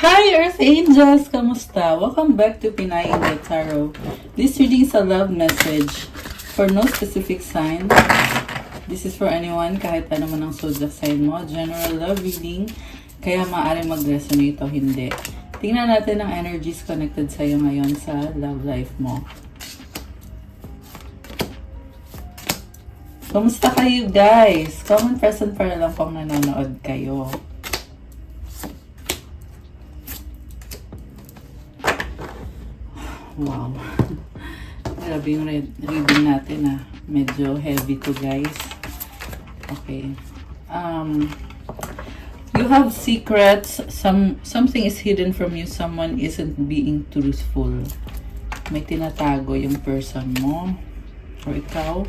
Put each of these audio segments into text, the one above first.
Hi Earth Angels! Kamusta? Welcome back to Pinay Angel Tarot. This reading is a love message for no specific sign. This is for anyone, kahit ano man ang zodiac sign mo. General love reading, kaya maaaring mag-resonate o hindi. Tingnan natin ang energies connected sa'yo ngayon sa love life mo. Kamusta kayo guys? Comment present para lang kung nanonood kayo. Wow. Grabe yung reading natin medyo heavy to guys. Okay. You have secrets. Something is hidden from you. Someone isn't being truthful. May tinatago yung person mo. Or ikaw.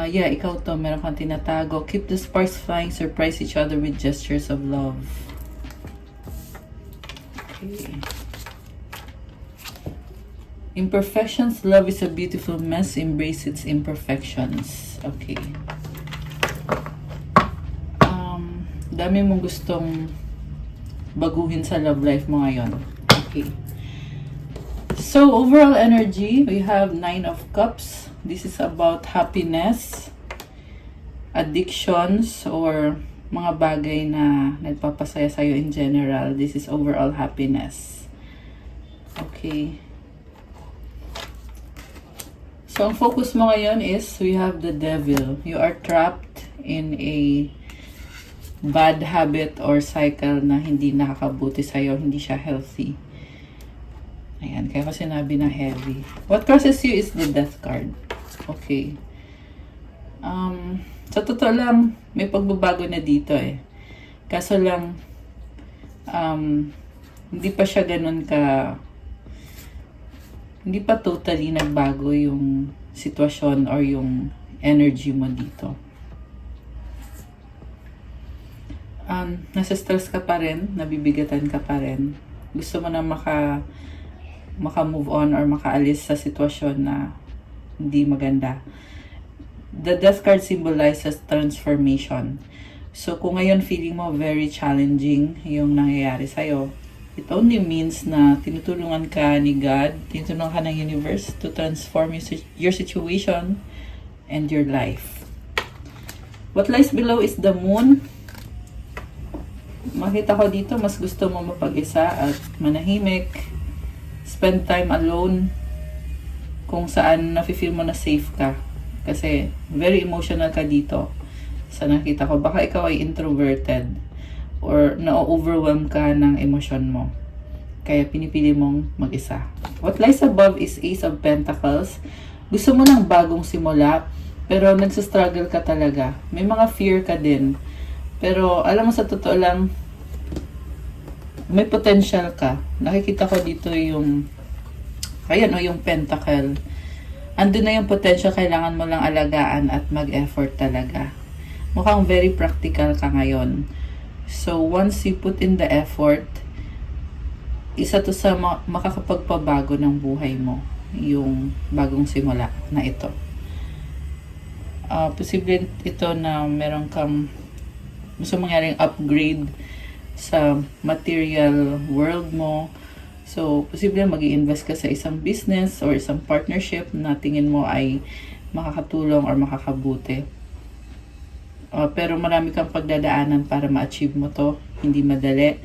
Yeah, ikaw to. Meron kang tinatago. Keep the sparks flying. Surprise each other with gestures of love. Okay. Imperfections. Love is a beautiful mess. Embrace its imperfections. Okay. Dami mong gustong baguhin sa love life mo ngayon. Okay. So, overall energy, we have 9 of Cups. This is about happiness, addictions, or mga bagay na nagpapasaya sa'yo in general. This is overall happiness. Okay. So, ang focus mo ngayon is, we have the devil. You are trapped in a bad habit or cycle na hindi nakakabuti sa'yo, hindi siya healthy. Ayan, kaya ko sinabi na heavy. What crosses you is the death card. Okay. Sa totoo lang, may pagbabago na dito eh. Kaso lang, hindi pa siya ganun hindi pa totally nagbago yung sitwasyon or yung energy mo dito. Nasa stress ka pa rin, nabibigatan ka pa rin. Gusto mo na maka-move on or makaalis sa sitwasyon na hindi maganda. The death card symbolizes transformation. So, kung ngayon feeling mo very challenging yung nangyayari sa'yo, it only means na tinutulungan ka ni God, tinutulungan ka ng universe to transform your situation and your life. What lies below is the moon. Makita ko dito, mas gusto mo mapag-isa at manahimik. Spend time alone kung saan nafe-feel mo na safe ka. Kasi very emotional ka dito. Sa nakita ko, baka ikaw ay introverted or na-overwhelm ka ng emosyon mo. Kaya pinipili mong mag-isa. What lies above is Ace of Pentacles. Gusto mo ng bagong simula, pero nagsastruggle ka talaga. May mga fear ka din. Pero alam mo, sa totoo lang, may potential ka. Nakikita ko dito yung, ayan o, yung pentacle. Andun na yung potential, kailangan mo lang alagaan at mag-effort talaga. Mukhang very practical ka ngayon. So, once you put in the effort, isa to sa makakapagpabago ng buhay mo, yung bagong simula na ito. Posible ito na meron kang gusto mangyaring upgrade sa material world mo. So, posible mag-i-invest ka sa isang business or isang partnership na tingin mo ay makakatulong or makakabuti. Pero marami kang pagdadaanan para ma-achieve mo to. Hindi madali.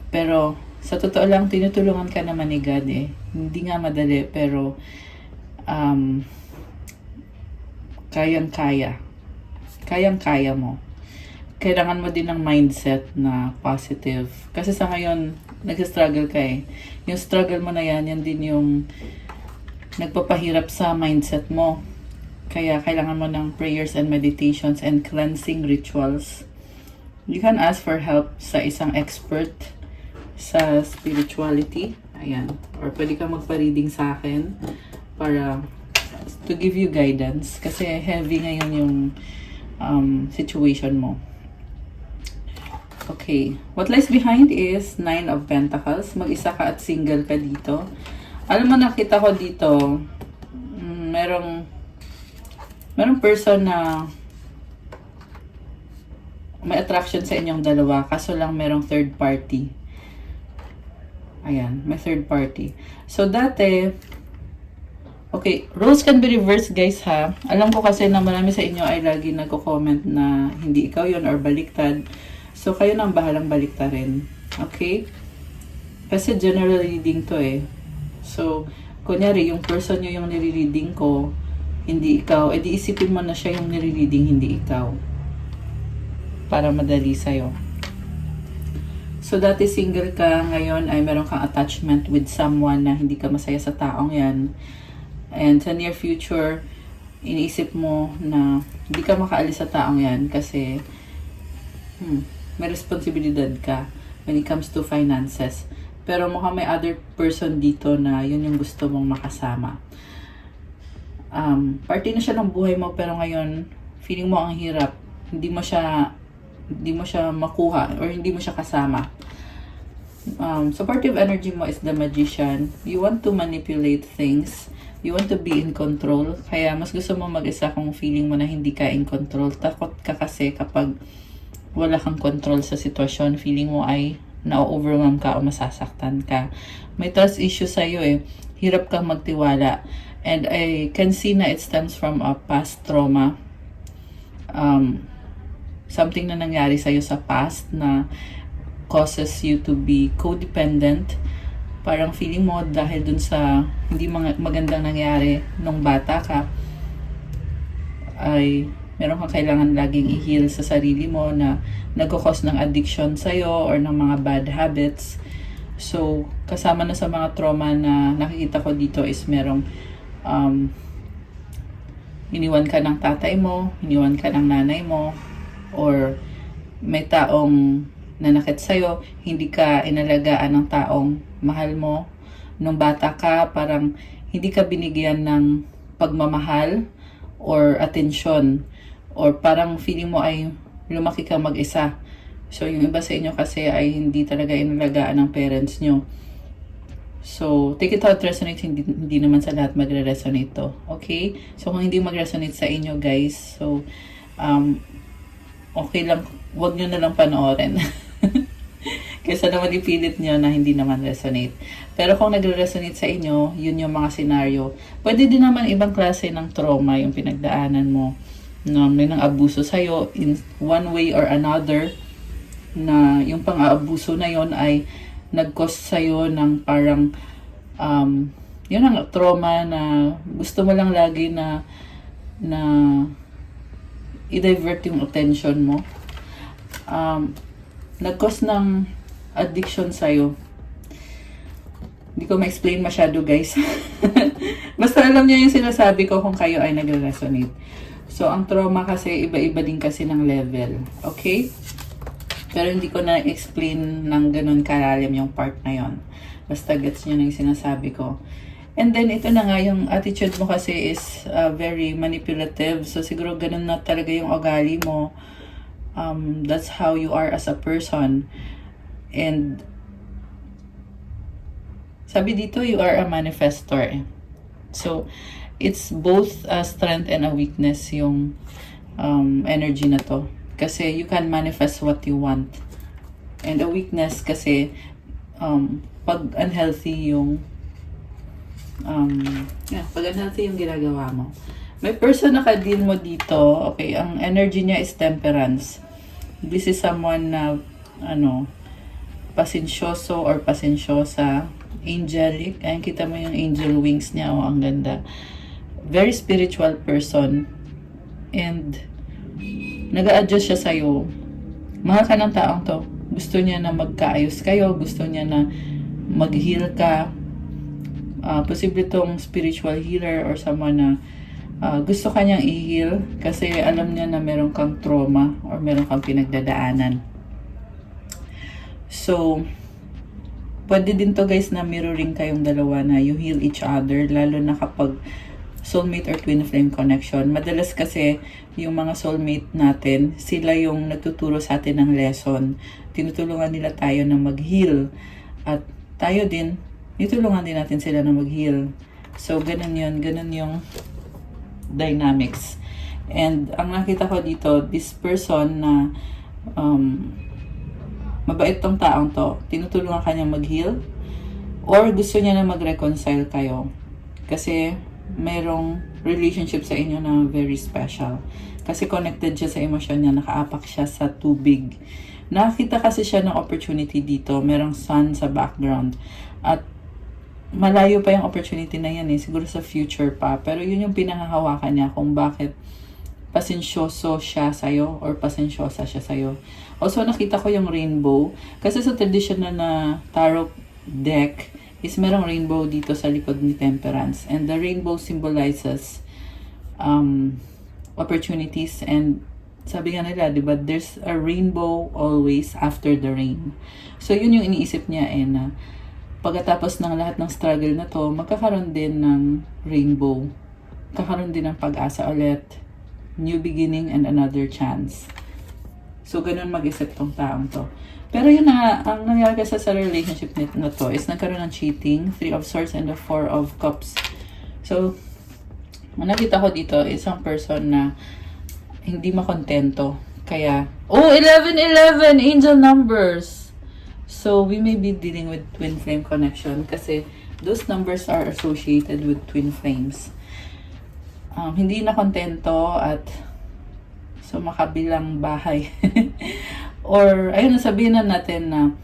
Pero, sa totoo lang, tinutulungan ka naman ni God eh. Hindi nga madali, pero kayang-kaya. Kayang-kaya mo. Kailangan mo din ng mindset na positive. Kasi sa ngayon, nag-struggle ka eh. Yung struggle mo na yan din yung nagpapahirap sa mindset mo. Kaya kailangan mo ng prayers and meditations and cleansing rituals. You can ask for help sa isang expert sa spirituality. Ayan. Or pwede ka magpa-reading sa akin para to give you guidance. Kasi heavy ngayon yung situation mo. Okay. What lies behind is 9 of Pentacles. Mag-isa ka at single ka dito. Alam mo, nakita ko dito, merong person na may attraction sa inyong dalawa, kaso lang merong third party. Ayan, may third party. So, dati, okay, roles can be reversed, guys, ha. Alam ko kasi na marami sa inyo ay lagi nagko-comment na hindi ikaw yon or baliktad. So, kayo nang bahalang baliktarin. Okay? Kasi general reading to eh. So, kunyari, yung person nyo yung nire-reading ko, hindi ikaw, edi isipin mo na siya yung nire-reading, hindi ikaw. Para madali sa'yo. So, dati single ka, ngayon ay meron kang attachment with someone na hindi ka masaya sa taong yan. And sa near future, iniisip mo na hindi ka makaalis sa taong yan kasi may responsibilidad ka when it comes to finances. Pero mukhang may other person dito na yun yung gusto mong makasama. Party na siya ng buhay mo pero ngayon, feeling mo ang hirap. Hindi mo siya makuha or hindi mo siya kasama. Supportive energy mo is the magician. You want to manipulate things. You want to be in control. Kaya mas gusto mo mag-isa kung feeling mo na hindi ka in control. Takot ka kasi kapag wala kang control sa sitwasyon, feeling mo ay na-overwhelm ka o masasaktan ka. May trust issue sa'yo eh. Hirap kang magtiwala. And I can see na it stems from a past trauma. Something na nangyari sa'yo sa past na causes you to be codependent. Parang feeling mo dahil dun sa hindi magandang nangyari nung bata ka, ay meron kang kailangan laging i-heal sa sarili mo na nagkakos ng addiction sa'yo or ng mga bad habits. So, kasama na sa mga trauma na nakikita ko dito is merong iniwan ka ng tatay mo, iniwan ka ng nanay mo, or may taong nanakit sa'yo, hindi ka inalagaan ng taong mahal mo. Nung bata ka, parang hindi ka binigyan ng pagmamahal or atensyon. Or parang feeling mo ay lumaki kang mag-isa. So, yung iba sa inyo kasi ay hindi talaga inalagaan ng parents nyo. So, take it out, resonate, hindi naman sa lahat magre-resonate to. Okay? So, kung hindi mag-resonate sa inyo, guys, so, okay lang, wag nyo na lang panoorin. Kaysa naman ipilit nyo na hindi naman resonate. Pero kung nagre-resonate sa inyo, yun yung mga senaryo. Pwede din naman ibang klase ng trauma yung pinagdaanan mo. Na may nang abuso sa'yo in one way or another. Na yung pang-aabuso na yon ay nag-cause sa'yo ng parang yun ang trauma na gusto mo lang lagi na i-divert yung attention mo. Nag-cause ng addiction sa'yo. Hindi ko ma-explain masyado, guys. Basta alam niyo yung sinasabi ko kung kayo ay nagre-resonate. So, ang trauma kasi, iba-iba din kasi ng level. Okay? Pero hindi ko na explain ng ganun kalalim yung part na yon. Basta gets nyo na yung sinasabi ko. And then, ito na nga, yung attitude mo kasi is very manipulative. So, siguro ganun na talaga yung ugali mo. That's how you are as a person. And, sabi dito, you are a manifestor. So, it's both a strength and a weakness yung energy na to. Kasi you can manifest what you want. And a weakness kasi pag unhealthy yung pag unhealthy yung ginagawa mo. May person na ka-deal mo dito. Okay, ang energy niya is temperance. This is someone na pasensyoso or pasensyosa, angelic. Ayan, kita mo yung angel wings niya. Oh, ang ganda. Very spiritual person. And nag-a-adjust siya sa'yo. Mahal ka ng taong to. Gusto niya na magkaayos kayo. Gusto niya na mag-heal ka. Posible tong spiritual healer or someone na gusto kanyang i-heal kasi alam niya na meron kang trauma or meron kang pinagdadaanan. So, pwede din to guys na mirroring kayong dalawa na you heal each other, lalo na kapag soulmate or twin flame connection. Madalas kasi yung mga soulmate natin, sila yung nagtuturo sa atin ng lesson. Tinutulungan nila tayo na mag-heal. At tayo din, nitulungan din natin sila na mag-heal. So, ganun yun. Ganun yung dynamics. And ang nakita ko dito, this person na mabait tong taong to. Tinutulungan ka niyang mag-heal. Or gusto niya na mag-reconcile kayo. Kasi merong relationship sa inyo na very special. Kasi connected siya sa emosyon niya, nakaapak siya sa tubig. Nakakita kasi siya ng opportunity dito. Merong sun sa background. At malayo pa yung opportunity na yan siguro sa future pa. Pero yun yung pinangahawakan niya kung bakit pasensyoso siya sa'yo or pasensyosa siya sa'yo. Also, nakita ko yung rainbow. Kasi sa traditional na tarot deck is merong rainbow dito sa likod ni Temperance. And the rainbow symbolizes opportunities, and sabi nga nila, di ba, there's a rainbow always after the rain. So, yun yung iniisip niya na pagkatapos ng lahat ng struggle na to, magkakaroon din ng rainbow. Kakaroon din ng pag-asa ulit, new beginning and another chance. So, ganun mag-isip tong taong to. Pero yun na, ang nangyari kasi sa relationship na to is nagkaroon ng cheating, 3 of Swords and the 4 of Cups. So, nakita ko dito, isang person na hindi makontento. Kaya, 11-11! Angel numbers! So, we may be dealing with twin flame connection kasi those numbers are associated with twin flames. Hindi na kontento at sa makabilang bahay. Or, ayun, sabihin na natin na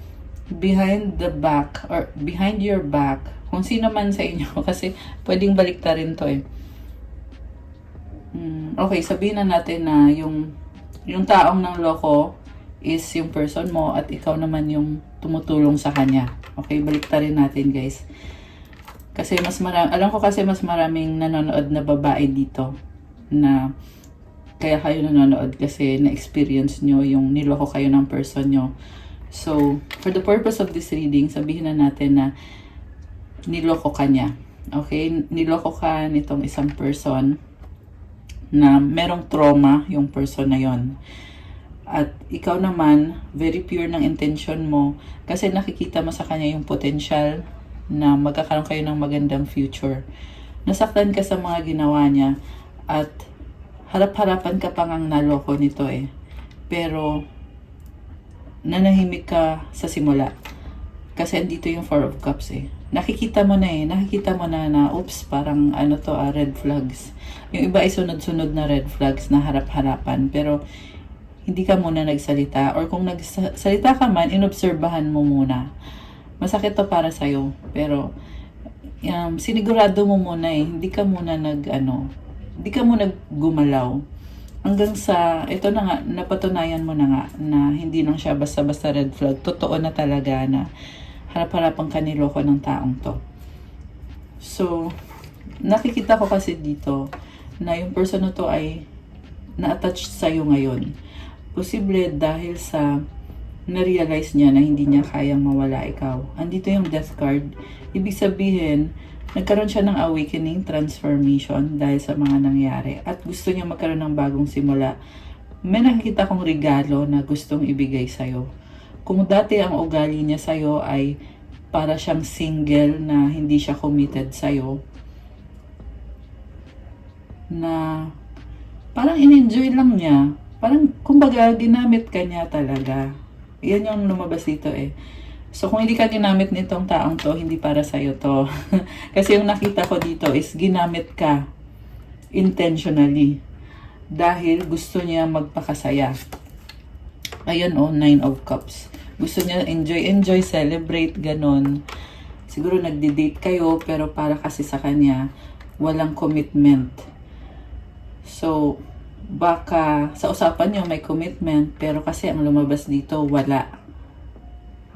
behind the back or behind your back, kung sino man sa inyo, kasi pwedeng baliktarin to Okay, sabihin na natin na yung taong ng loko is yung person mo at ikaw naman yung tumutulong sa kanya. Okay, baliktarin natin, guys. Kasi alam ko kasi mas maraming nanonood na babae dito na kaya kayo nanonood kasi na-experience nyo yung niloko kayo ng person nyo. So, for the purpose of this reading, sabihin na natin na niloko ka niya. Okay? Niloko ka nitong isang person na merong trauma yung person na yon. At ikaw naman, very pure ng intention mo kasi nakikita mo sa kanya yung potential na magkakaroon kayo ng magandang future. Nasaktan ka sa mga ginawa niya at harap-harapan ka pang ang naloko nito Pero nanahimik ka sa simula. Kasi andito yung 4 of Cups Nakikita mo na nakikita mo na oops, parang red flags. Yung iba ay sunod-sunod na red flags na harap-harapan. Pero hindi ka muna nagsalita. Or kung nagsalita ka man, inobserbahan mo muna. Masakit to para sa'yo. Pero sinigurado mo muna Hindi ka muna hindi ka muna gumalaw. Hanggang sa, ito na nga, napatunayan mo na nga na hindi lang siya basta-basta red flag. Totoo na talaga na harap-harapang kaniloko ng taong to. So, nakikita ko kasi dito na yung person na to ay na-attach sa'yo ngayon. Posible dahil sa na-realize niya na hindi niya kayang mawala ikaw. Andito yung death card. Ibig sabihin, nagkaroon siya ng awakening, transformation dahil sa mga nangyari. At gusto niya magkaroon ng bagong simula. May nakikita kong regalo na gustong ibigay sa'yo. Kung dati ang ugali niya sa'yo ay para siyang single na hindi siya committed sa'yo, na parang in-enjoy lang niya. Parang, kumbaga, ginamit ka niya talaga. Yan yung lumabas dito So, kung hindi ka ginamit nitong taong to, hindi para sa'yo to. Kasi yung nakita ko dito is ginamit ka intentionally. Dahil gusto niya magpakasaya. Ayan 9 of Cups. Gusto niya enjoy, celebrate, ganon. Siguro nagde-date kayo, pero para kasi sa kanya, walang commitment. So, baka sa usapan niyo may commitment, pero kasi ang lumabas dito, wala.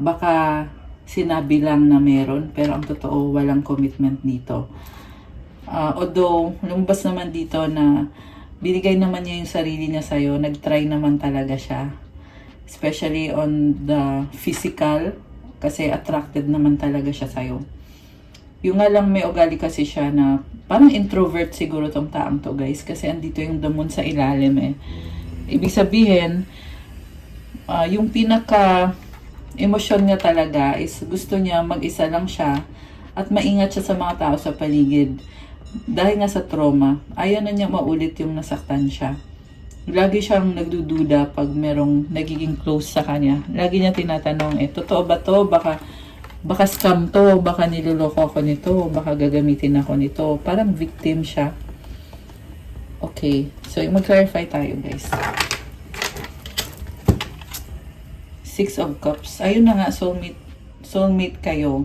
Baka sinabi lang na meron, pero ang totoo, walang commitment dito. Although, lumabas naman dito na binigay naman niya yung sarili niya sa'yo, nag-try naman talaga siya. Especially on the physical, kasi attracted naman talaga siya sa'yo. Yung nga lang may ugali kasi siya na parang introvert siguro tong taong to, guys, kasi andito yung damon sa ilalim Ibig sabihin, yung pinaka emosyon niya talaga is gusto niya mag-isa lang siya at maingat siya sa mga tao sa paligid. Dahil nga sa trauma, ayaw na niya maulit yung nasaktan siya. Lagi siyang nagdududa pag merong nagiging close sa kanya. Lagi niya tinatanong, totoo ba to? Baka scam to, baka niloloko ako nito, baka gagamitin ako nito. Parang victim siya. Okay, so mag-clarify tayo guys. Six of Cups. Ayun na nga, soulmate kayo.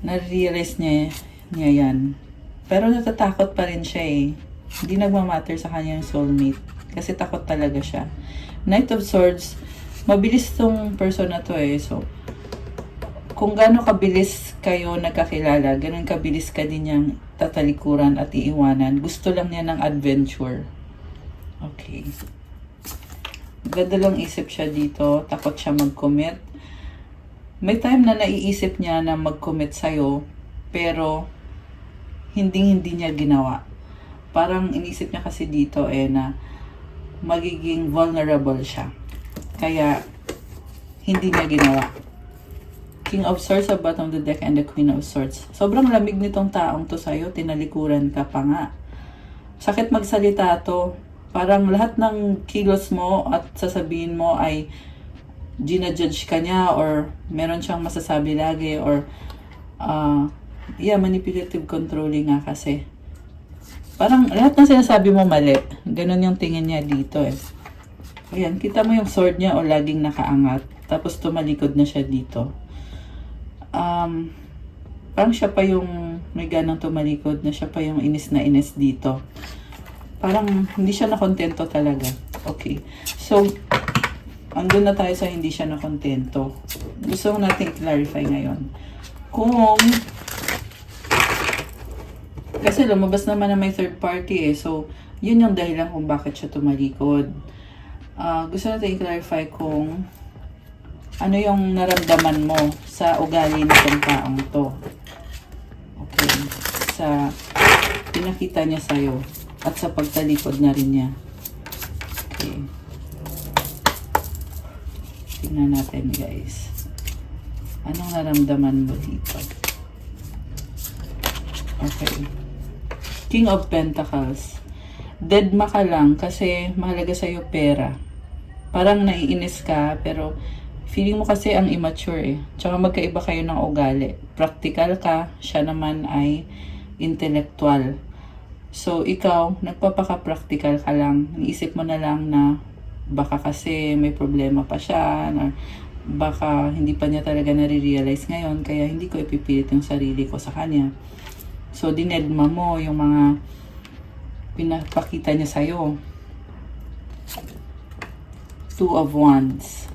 Na-realize niya yan. Pero natatakot pa rin siya eh. Hindi nagmamatter sa kanya yung soulmate. Kasi takot talaga siya. Knight of Swords, mabilis tong person na to eh. So, kung gaano kabilis kayo nagkakilala, ganun kabilis ka din niyang tatalikuran at iiwanan. Gusto lang niya ng adventure. Okay. Gadalong isip siya dito. Takot siya mag-commit. May time na naiisip niya na mag-commit sa'yo, pero hindi niya ginawa. Parang inisip niya kasi dito na magiging vulnerable siya. Kaya, hindi niya ginawa. King of Swords sa bottom of the deck and the Queen of Swords. Sobrang lamig nitong taong to sa'yo. Tinalikuran ka pa nga. Sakit magsalita to. Parang lahat ng kilos mo at sasabihin mo ay ginajudge ka niya or meron siyang masasabi lagi or manipulative controlling nga kasi. Parang lahat ng sinasabi mo mali. Ganon yung tingin niya dito eh. Ayan, kita mo yung sword niya o laging nakaangat. Tapos tumalikod na siya dito. Parang siya pa yung may ganang tumalikod na siya pa yung inis na inis dito. Parang hindi siya nakontento talaga. Okay. So, andun na tayo sa hindi siya nakontento. Gusto natin clarify ngayon. Kasi lumabas naman na may third party eh. So, yun yung dahilan kung bakit siya tumalikod. Gusto natin i-clarify kung ano yung naramdaman mo sa ugali nitong taong to. Okay. Sa pinakita niya sa'yo at sa pagtalikod na rin niya. Okay. Tingnan natin guys. Anong naramdaman mo dito? Okay. King of Pentacles. Deadma ka lang kasi mahalaga sa'yo pera. Parang naiinis ka pero feeling mo kasi ang immature eh. Tsaka magkaiba kayo ng ugali. Practical ka, siya naman ay intellectual. So, ikaw, nagpapaka-practical ka lang. Iniisip mo na lang na baka kasi may problema pa siya, na baka hindi pa niya talaga nare-realize ngayon, kaya hindi ko ipipilit yung sarili ko sa kanya. So, dinedma mo yung mga pinapakita niya sa'yo. Two of Wands.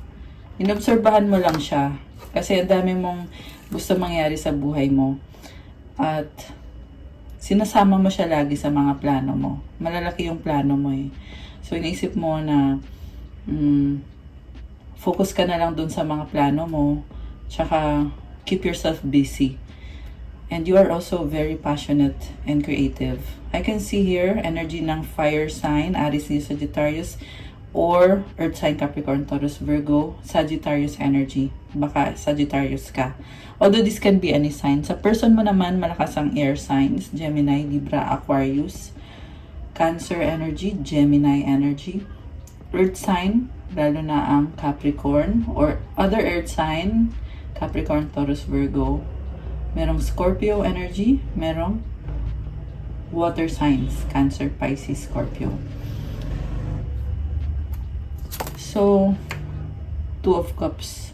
Inobserbahan mo lang siya kasi ang dami mong gusto mangyari sa buhay mo at sinasama mo siya lagi sa mga plano mo. Malalaki yung plano mo eh. So, iniisip mo na focus ka na lang dun sa mga plano mo tsaka keep yourself busy. And you are also very passionate and creative. I can see here energy ng fire sign, Aries, Leo, Sagittarius, or Earth sign, Capricorn, Taurus, Virgo, Sagittarius energy. Baka Sagittarius ka. Although this can be any sign. Sa person mo naman, malakas ang air signs. Gemini, Libra, Aquarius. Cancer energy, Gemini energy. Earth sign, lalo na ang Capricorn. Or other earth sign, Capricorn, Taurus, Virgo. Merong Scorpio energy. Merong water signs, Cancer, Pisces, Scorpio. So, Two of Cups.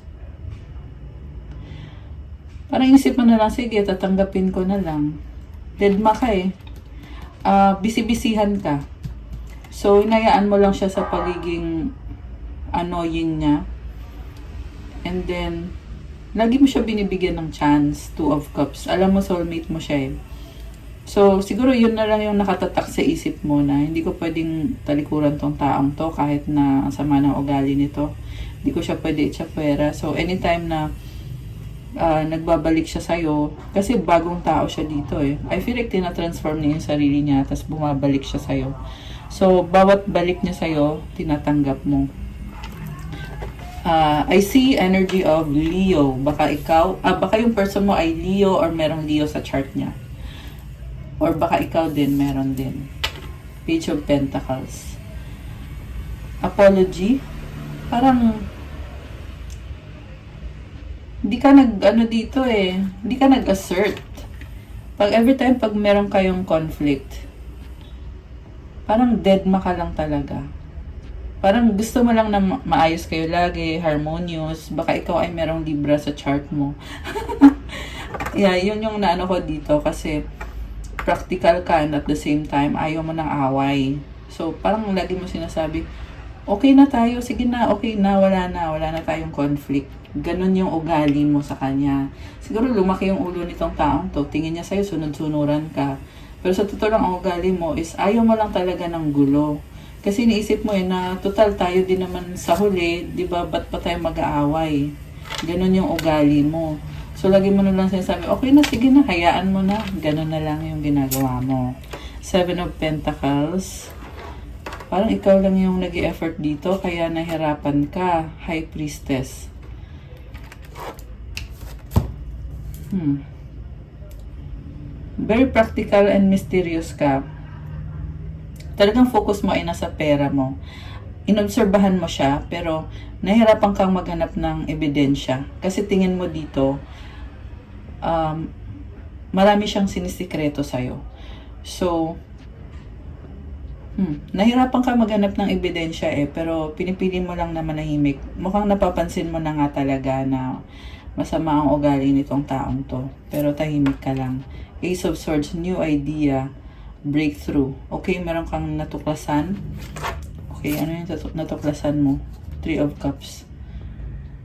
Parang isip mo na lang, sige, tatanggapin ko na lang. Deadma ka eh. Busy-busyhan ka. So, inayaan mo lang siya sa pagiging annoying niya. And then, lagi mo siya binibigyan ng chance. Two of Cups. Alam mo, soulmate mo siya eh. So, siguro yun na lang yung nakatatak sa isip mo na hindi ko pwedeng talikuran tong taong to kahit na ang sama ng ugali nito. Hindi ko siya pwede itsapwera. So, anytime na nagbabalik siya sa'yo, kasi bagong tao siya dito eh. I feel like tinatransform niya yung sarili niya tapos bumabalik siya sa'yo. So, bawat balik niya sa'yo, tinatanggap mo. I see energy of Leo. Baka ikaw, baka yung person mo ay Leo or merong Leo sa chart niya. Or baka ikaw din, meron din. Page of Pentacles. apology. Parang, hindi ka nag-ano dito eh. Hindi ka nag-assert. Pag every time, pag meron kayong conflict, parang deadma ka lang talaga. Parang gusto mo lang na maayos kayo lagi, harmonious. Baka ikaw ay merong Libra sa chart mo. Yeah, yun yung naano ko dito kasi practical ka and at the same time, ayaw mo ng away. So, parang lagi mo sinasabi, okay na tayo, sige na, okay na, wala na tayong conflict. Ganon yung ugali mo sa kanya. Siguro lumaki yung ulo nitong taong to, tingin niya sa'yo, sunod-sunuran ka. Pero sa totoo lang, ang ugali mo is ayaw mo lang talaga ng gulo. Kasi iniisip mo na total tayo din naman sa huli, di ba, ba't pa tayo mag-aaway? Ganon yung ugali mo. So, lagi mo na lang sinasabi, okay na, sige na, hayaan mo na. Ganon na lang yung ginagawa mo. 7 of Pentacles. Parang ikaw lang yung nag-i-effort dito, kaya nahirapan ka. High Priestess. Very practical and mysterious ka. Talagang focus mo ay nasa pera mo. Inobserbahan mo siya, pero nahirapan kang maghanap ng ebidensya. Kasi tingin mo dito, marami siyang sinisikreto sa'yo. So, nahirapan kang maghanap ng ebidensya pero pinipili mo lang na manahimik. Mukhang napapansin mo na nga talaga na masama ang ugali nitong taong to. Pero tahimik ka lang. Ace of Swords, new idea, breakthrough. Okay, meron kang natuklasan. Okay, ano yung natuklasan mo? 3 of Cups.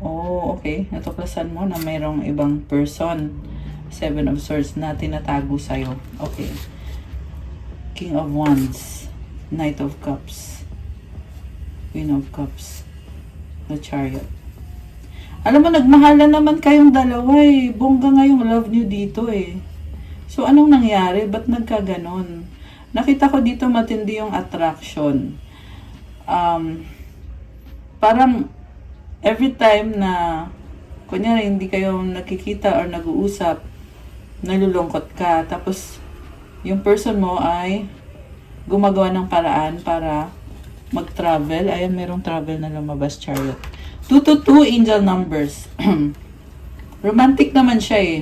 Oh, okay. Natuklasan mo na mayroong ibang person. 7 of Swords na tinatago sa'yo. Okay. King of Wands. Knight of Cups. Queen of Cups. The Chariot. Alam mo, nagmahalan naman kayong dalawa eh. Bongga nga yung love nyo dito eh. So, anong nangyari? Ba't nagkaganon? Nakita ko dito matindi yung attraction. Parang every time na kunyari hindi kayo nakikita or nag-uusap, nalulungkot ka. Tapos, yung person mo ay gumagawa ng paraan para mag-travel. Ayan, merong travel na lumabas, Chariot. 222 angel numbers. Romantic naman siya eh.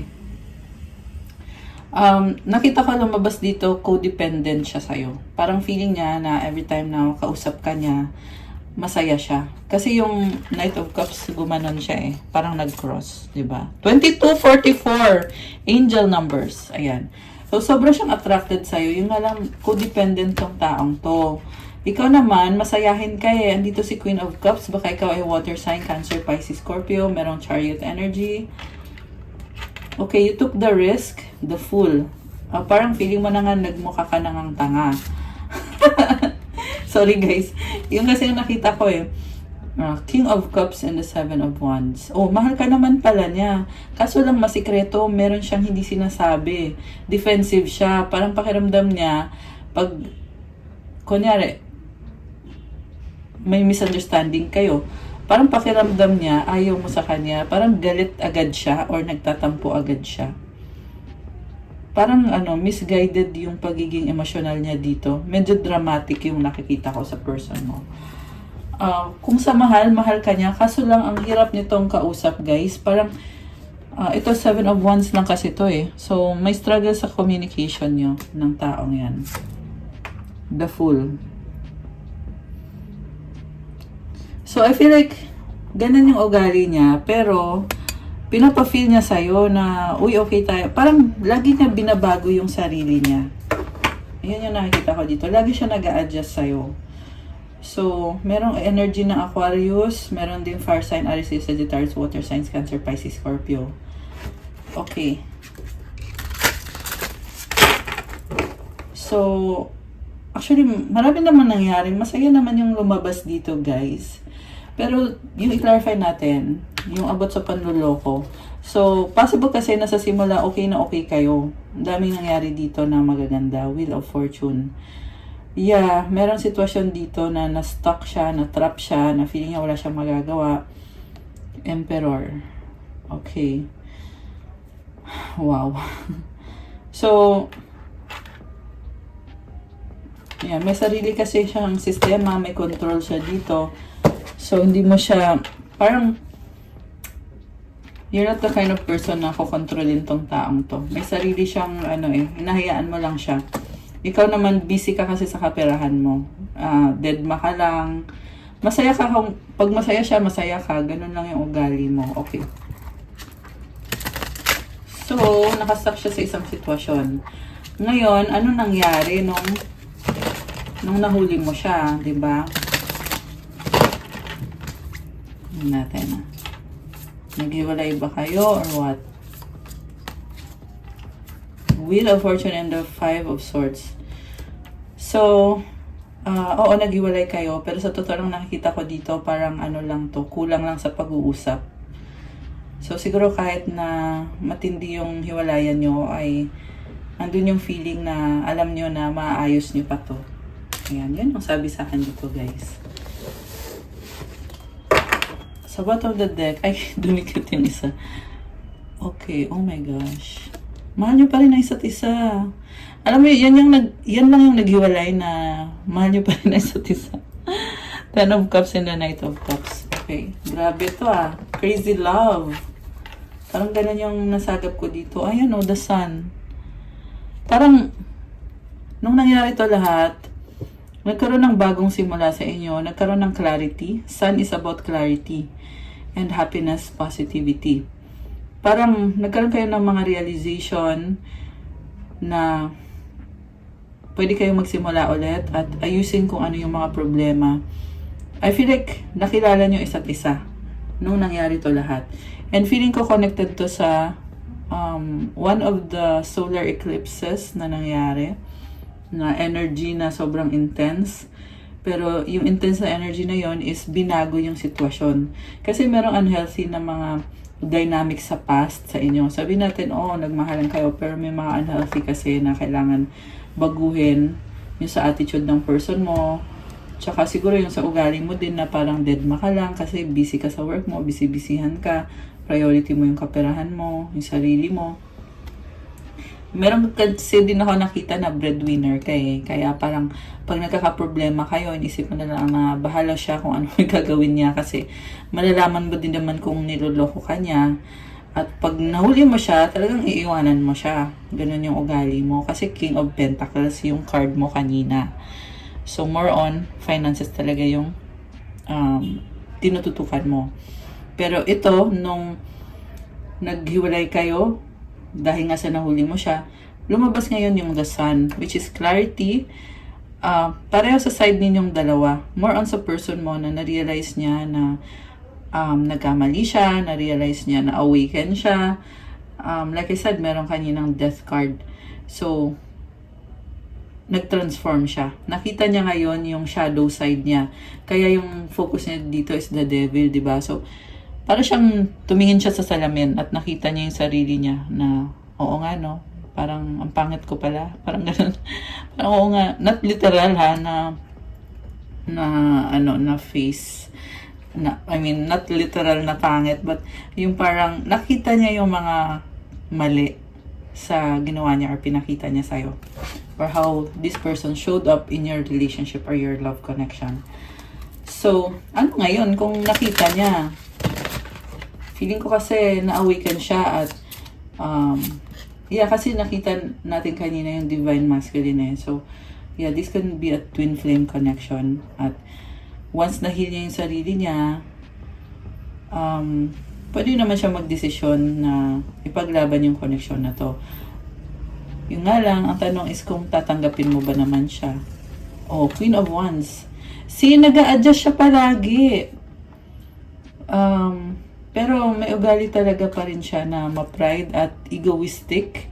Nakita ko lumabas dito, codependent siya sa'yo. Parang feeling niya na every time na kausap ka niya, masaya siya. Kasi yung Knight of Cups, gumanon siya eh. Parang nag-cross, di ba? 2244 angel numbers. Ayan. So, sobra siyang attracted sa'yo. Yung nga lang, codependent tong taong to. Ikaw naman, masayahin ka eh. Andito si Queen of Cups. Baka ikaw ay water sign, Cancer, Pisces, Scorpio. Merong Chariot energy. Okay, you took the risk, the Fool. Parang feeling mo na nga nagmukha ka na ngang tanga. Sorry guys. Yung kasi nakita ko eh. King of Cups and the 7 of Wands. Oh, mahal ka naman pala niya. Kaso lang masikreto, meron siyang hindi sinasabi. Defensive siya. Parang pakiramdam niya, pag, kunyari, may misunderstanding kayo, parang pakiramdam niya, ayaw mo sa kanya, parang galit agad siya or nagtatampo agad siya. Parang misguided yung pagiging emosyonal niya dito. Medyo dramatic yung nakikita ko sa person mo. Kung sa mahal ka niya, kaso lang ang hirap nitong kausap guys. Parang, ito 7 of Wands lang kasi to eh. So, may struggle sa communication nyo ng taong yan. The Fool. So, I feel like, ganun yung ugali niya, pero, pinapa-feel niya sa'yo na, uy, okay tayo. Parang, lagi niya binabago yung sarili niya. Ayan yung nakikita ko dito. Lagi siya nag-a-adjust sa'yo. So, merong energy ng Aquarius, meron din fire sign, Aries, Sagittarius, water signs, Cancer, Pisces, Scorpio. Okay. So, actually, marami naman nangyari. Masaya naman yung lumabas dito, guys. Pero, yung i-clarify natin, yung abot sa panluloko. So, possible kasi nasa simula, okay na okay kayo. Ang daming nangyari dito na magaganda. Wheel of Fortune. Yeah, merong sitwasyon dito na na-stuck siya, na-trap siya, na feeling niya wala siyang magagawa. Emperor. Okay. Wow. So, Yan, may sarili kasi siyang sistema, may control siya dito. So, hindi mo siya, parang, you're not the kind of person na kukontrolin tong taong to. May sarili siyang, hinahayaan mo lang siya. Ikaw naman, busy ka kasi sa kaperahan mo. Deadma ka lang. Masaya ka pag masaya siya, masaya ka. Ganun lang yung ugali mo. Okay. So, nakastuck siya sa isang sitwasyon. Ngayon, ano nangyari nung nahuli mo siya, di ba? Natin. Naghiwalay ba kayo or what? Wheel of Fortune and the Five of Swords. So, oo, naghiwalay kayo. Pero sa totoo lang nakikita ko dito, parang lang to, kulang lang sa pag-uusap. So, siguro kahit na matindi yung hiwalayan nyo, ay andun yung feeling na alam nyo na maayos nyo pa to. Ayan, yun ang sabi sa akin dito, guys. Sa bottom of the deck, ay, dumikit yung isa. Okay, oh my gosh. Mahal nyo pa rin ang isa't isa. Alam mo, yan lang yung naghiwalay na mahal nyo pa rin ang isa't isa. Ten of Cups and the Knight of Cups. Okay, grabe to Crazy love. Parang ganun yung nasagap ko dito. Ayan the Sun. Parang, nung nangyari to lahat, nagkaroon ng bagong simula sa inyo. Nagkaroon ng clarity. Sun is about clarity and happiness, positivity. Parang nagkaroon kayo ng mga realization na pwede kayong magsimula ulit at ayusin kung ano yung mga problema. I feel like nakilala nyo isa't isa nung nangyari to lahat. And feeling ko connected to sa one of the solar eclipses na nangyari, na energy na sobrang intense. Pero yung intense na energy na yon is binago yung sitwasyon. Kasi merong unhealthy na mga dynamics sa past sa inyo. Sabi natin, nagmahalan kayo, pero may mga unhealthy kasi na kailangan baguhin yung sa attitude ng person mo. Tsaka siguro yung sa ugali mo din na parang deadma ka lang kasi busy ka sa work mo, busy-busyhan ka. Priority mo yung kaperahan mo, yung sarili mo. Meron kasi din ako nakita na breadwinner kaya parang pag nagkakaproblema kayo, inisip mo na lang na bahala siya kung ano yung gagawin niya kasi malalaman mo din naman kung niloloko ka niya. At pag nahuli mo siya, talagang iiwanan mo siya. Ganun yung ugali mo. Kasi King of Pentacles yung card mo kanina. So more on, finances talaga yung tinututukan mo. Pero ito, nung naghiwalay kayo, dahil nga sa nahuli mo siya, lumabas ngayon yung the Sun, which is clarity. Pareho sa side ninyong dalawa. More on sa person mo na na-realize niya na nagkamali siya, na-realize niya na awaken siya. Like I said, meron kaninang death card. So, nag-transform siya. Nakita niya ngayon yung shadow side niya. Kaya yung focus niya dito is the devil, diba? So, para siyang tumingin siya sa salamin at nakita niya yung sarili niya na, oo nga no, parang ang pangit ko pala. Parang ganun. Parang oo nga, not literal na face. Not literal na pangit, but yung parang nakita niya yung mga mali sa ginawa niya or pinakita niya sa'yo. Or how this person showed up in your relationship or your love connection. So, ano ngayon kung nakita niya? Feeling ko kasi na-awaken siya at kasi nakita natin kanina yung divine masculine So, this can be a twin flame connection. At once na-heal niya yung sarili niya, pwede naman siya magdesisyon na ipaglaban yung connection na to. Yung nga lang, ang tanong is kung tatanggapin mo ba naman siya. Queen of Wands. Nag-a-adjust siya palagi. Pero may ugali talaga pa rin siya na ma-pride at egoistic.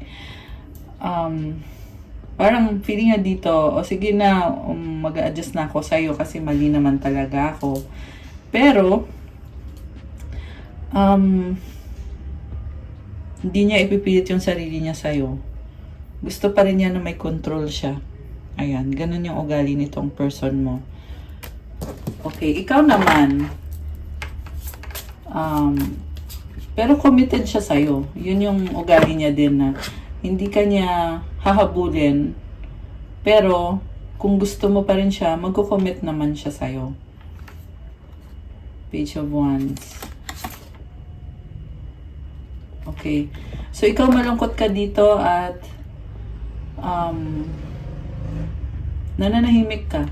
Parang feeling niya dito, sige na, mag-a-adjust na ako sa'yo kasi mali naman talaga ako. Pero, hindi niya ipipilit yung sarili niya sa'yo. Gusto pa rin niya na may control siya. Ayan, ganun yung ugali nitong person mo. Okay, ikaw naman. Pero committed siya sa'yo. Yun yung ugali niya din na hindi ka niya hahabulin. Pero, kung gusto mo pa rin siya, magko-commit naman siya sa'yo. Page of Wands. Okay. So, ikaw malungkot ka dito at nananahimik ka.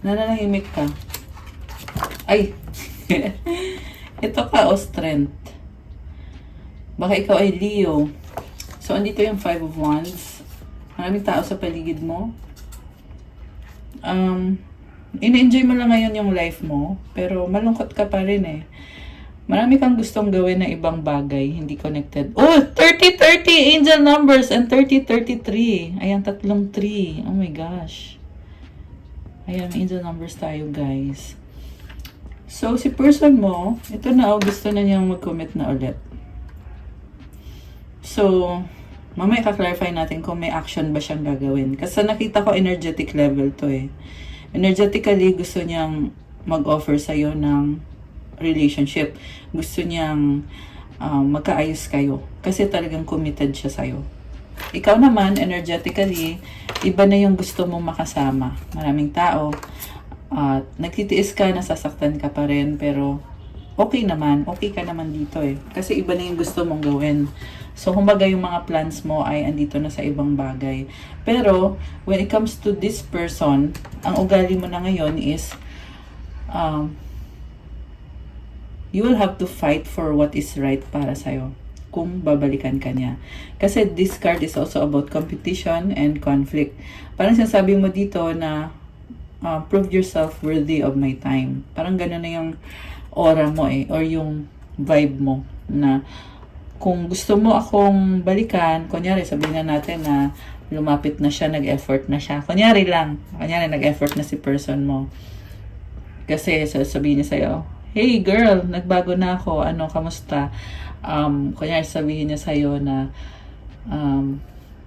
Nananahimik ka. Ay! Ito ka, o strength. Baka ikaw ay Leo. So, andito yung 5 of Wands. Maraming tao sa paligid mo. Ina-enjoy mo lang ngayon yung life mo, pero malungkot ka pa rin eh. Marami kang gustong gawin na ibang bagay, hindi connected. Oh, 30-30 angel numbers and 30-33. Ayan, tatlong 3. Oh my gosh. Ayan, angel numbers tayo, guys. So, si person mo, ito na, gusto na niyang mag-commit na ulit. So, mamaya ka-clarify natin kung may action ba siyang gagawin. Kasi nakita ko energetic level to eh. Energetically, gusto niyang mag-offer sa'yo ng relationship. Gusto niyang magkaayos kayo. Kasi talagang committed siya sa'yo. Ikaw naman, energetically, iba na yung gusto mong makasama. Maraming tao. Nagtitiis ka, nasasaktan ka pa rin, pero okay naman. Okay ka naman dito eh. Kasi iba na yung gusto mong gawin. So, kumbaga yung mga plans mo ay andito na sa ibang bagay. Pero, when it comes to this person, ang ugali mo na ngayon is, you will have to fight for what is right para sa'yo kung babalikan ka niya. Kasi this card is also about competition and conflict. Parang sinasabi mo dito na prove yourself worthy of my time. Parang gano'n na yung aura mo eh, or yung vibe mo na kung gusto mo akong balikan, kunyari sabihin na natin na lumapit na siya, nag-effort na siya. Kunyari nag-effort na si person mo. Kasi sasabihin niya sa'yo, hey girl, nagbago na ako, ano, kamusta? Kunyari sabihin niya sa'yo na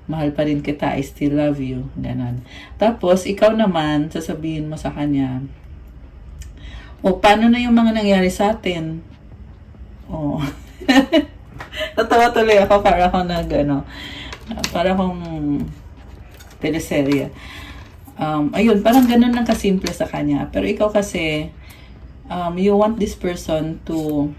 mahal pa rin kita, I still love you. Ganon. Tapos, ikaw naman, sasabihin mo sa kanya, paano na yung mga nangyari sa atin? Natawa tuloy ako, para akong para akong teleserye. Ayun, parang ganun lang kasimple sa kanya. Pero ikaw kasi, you want this person to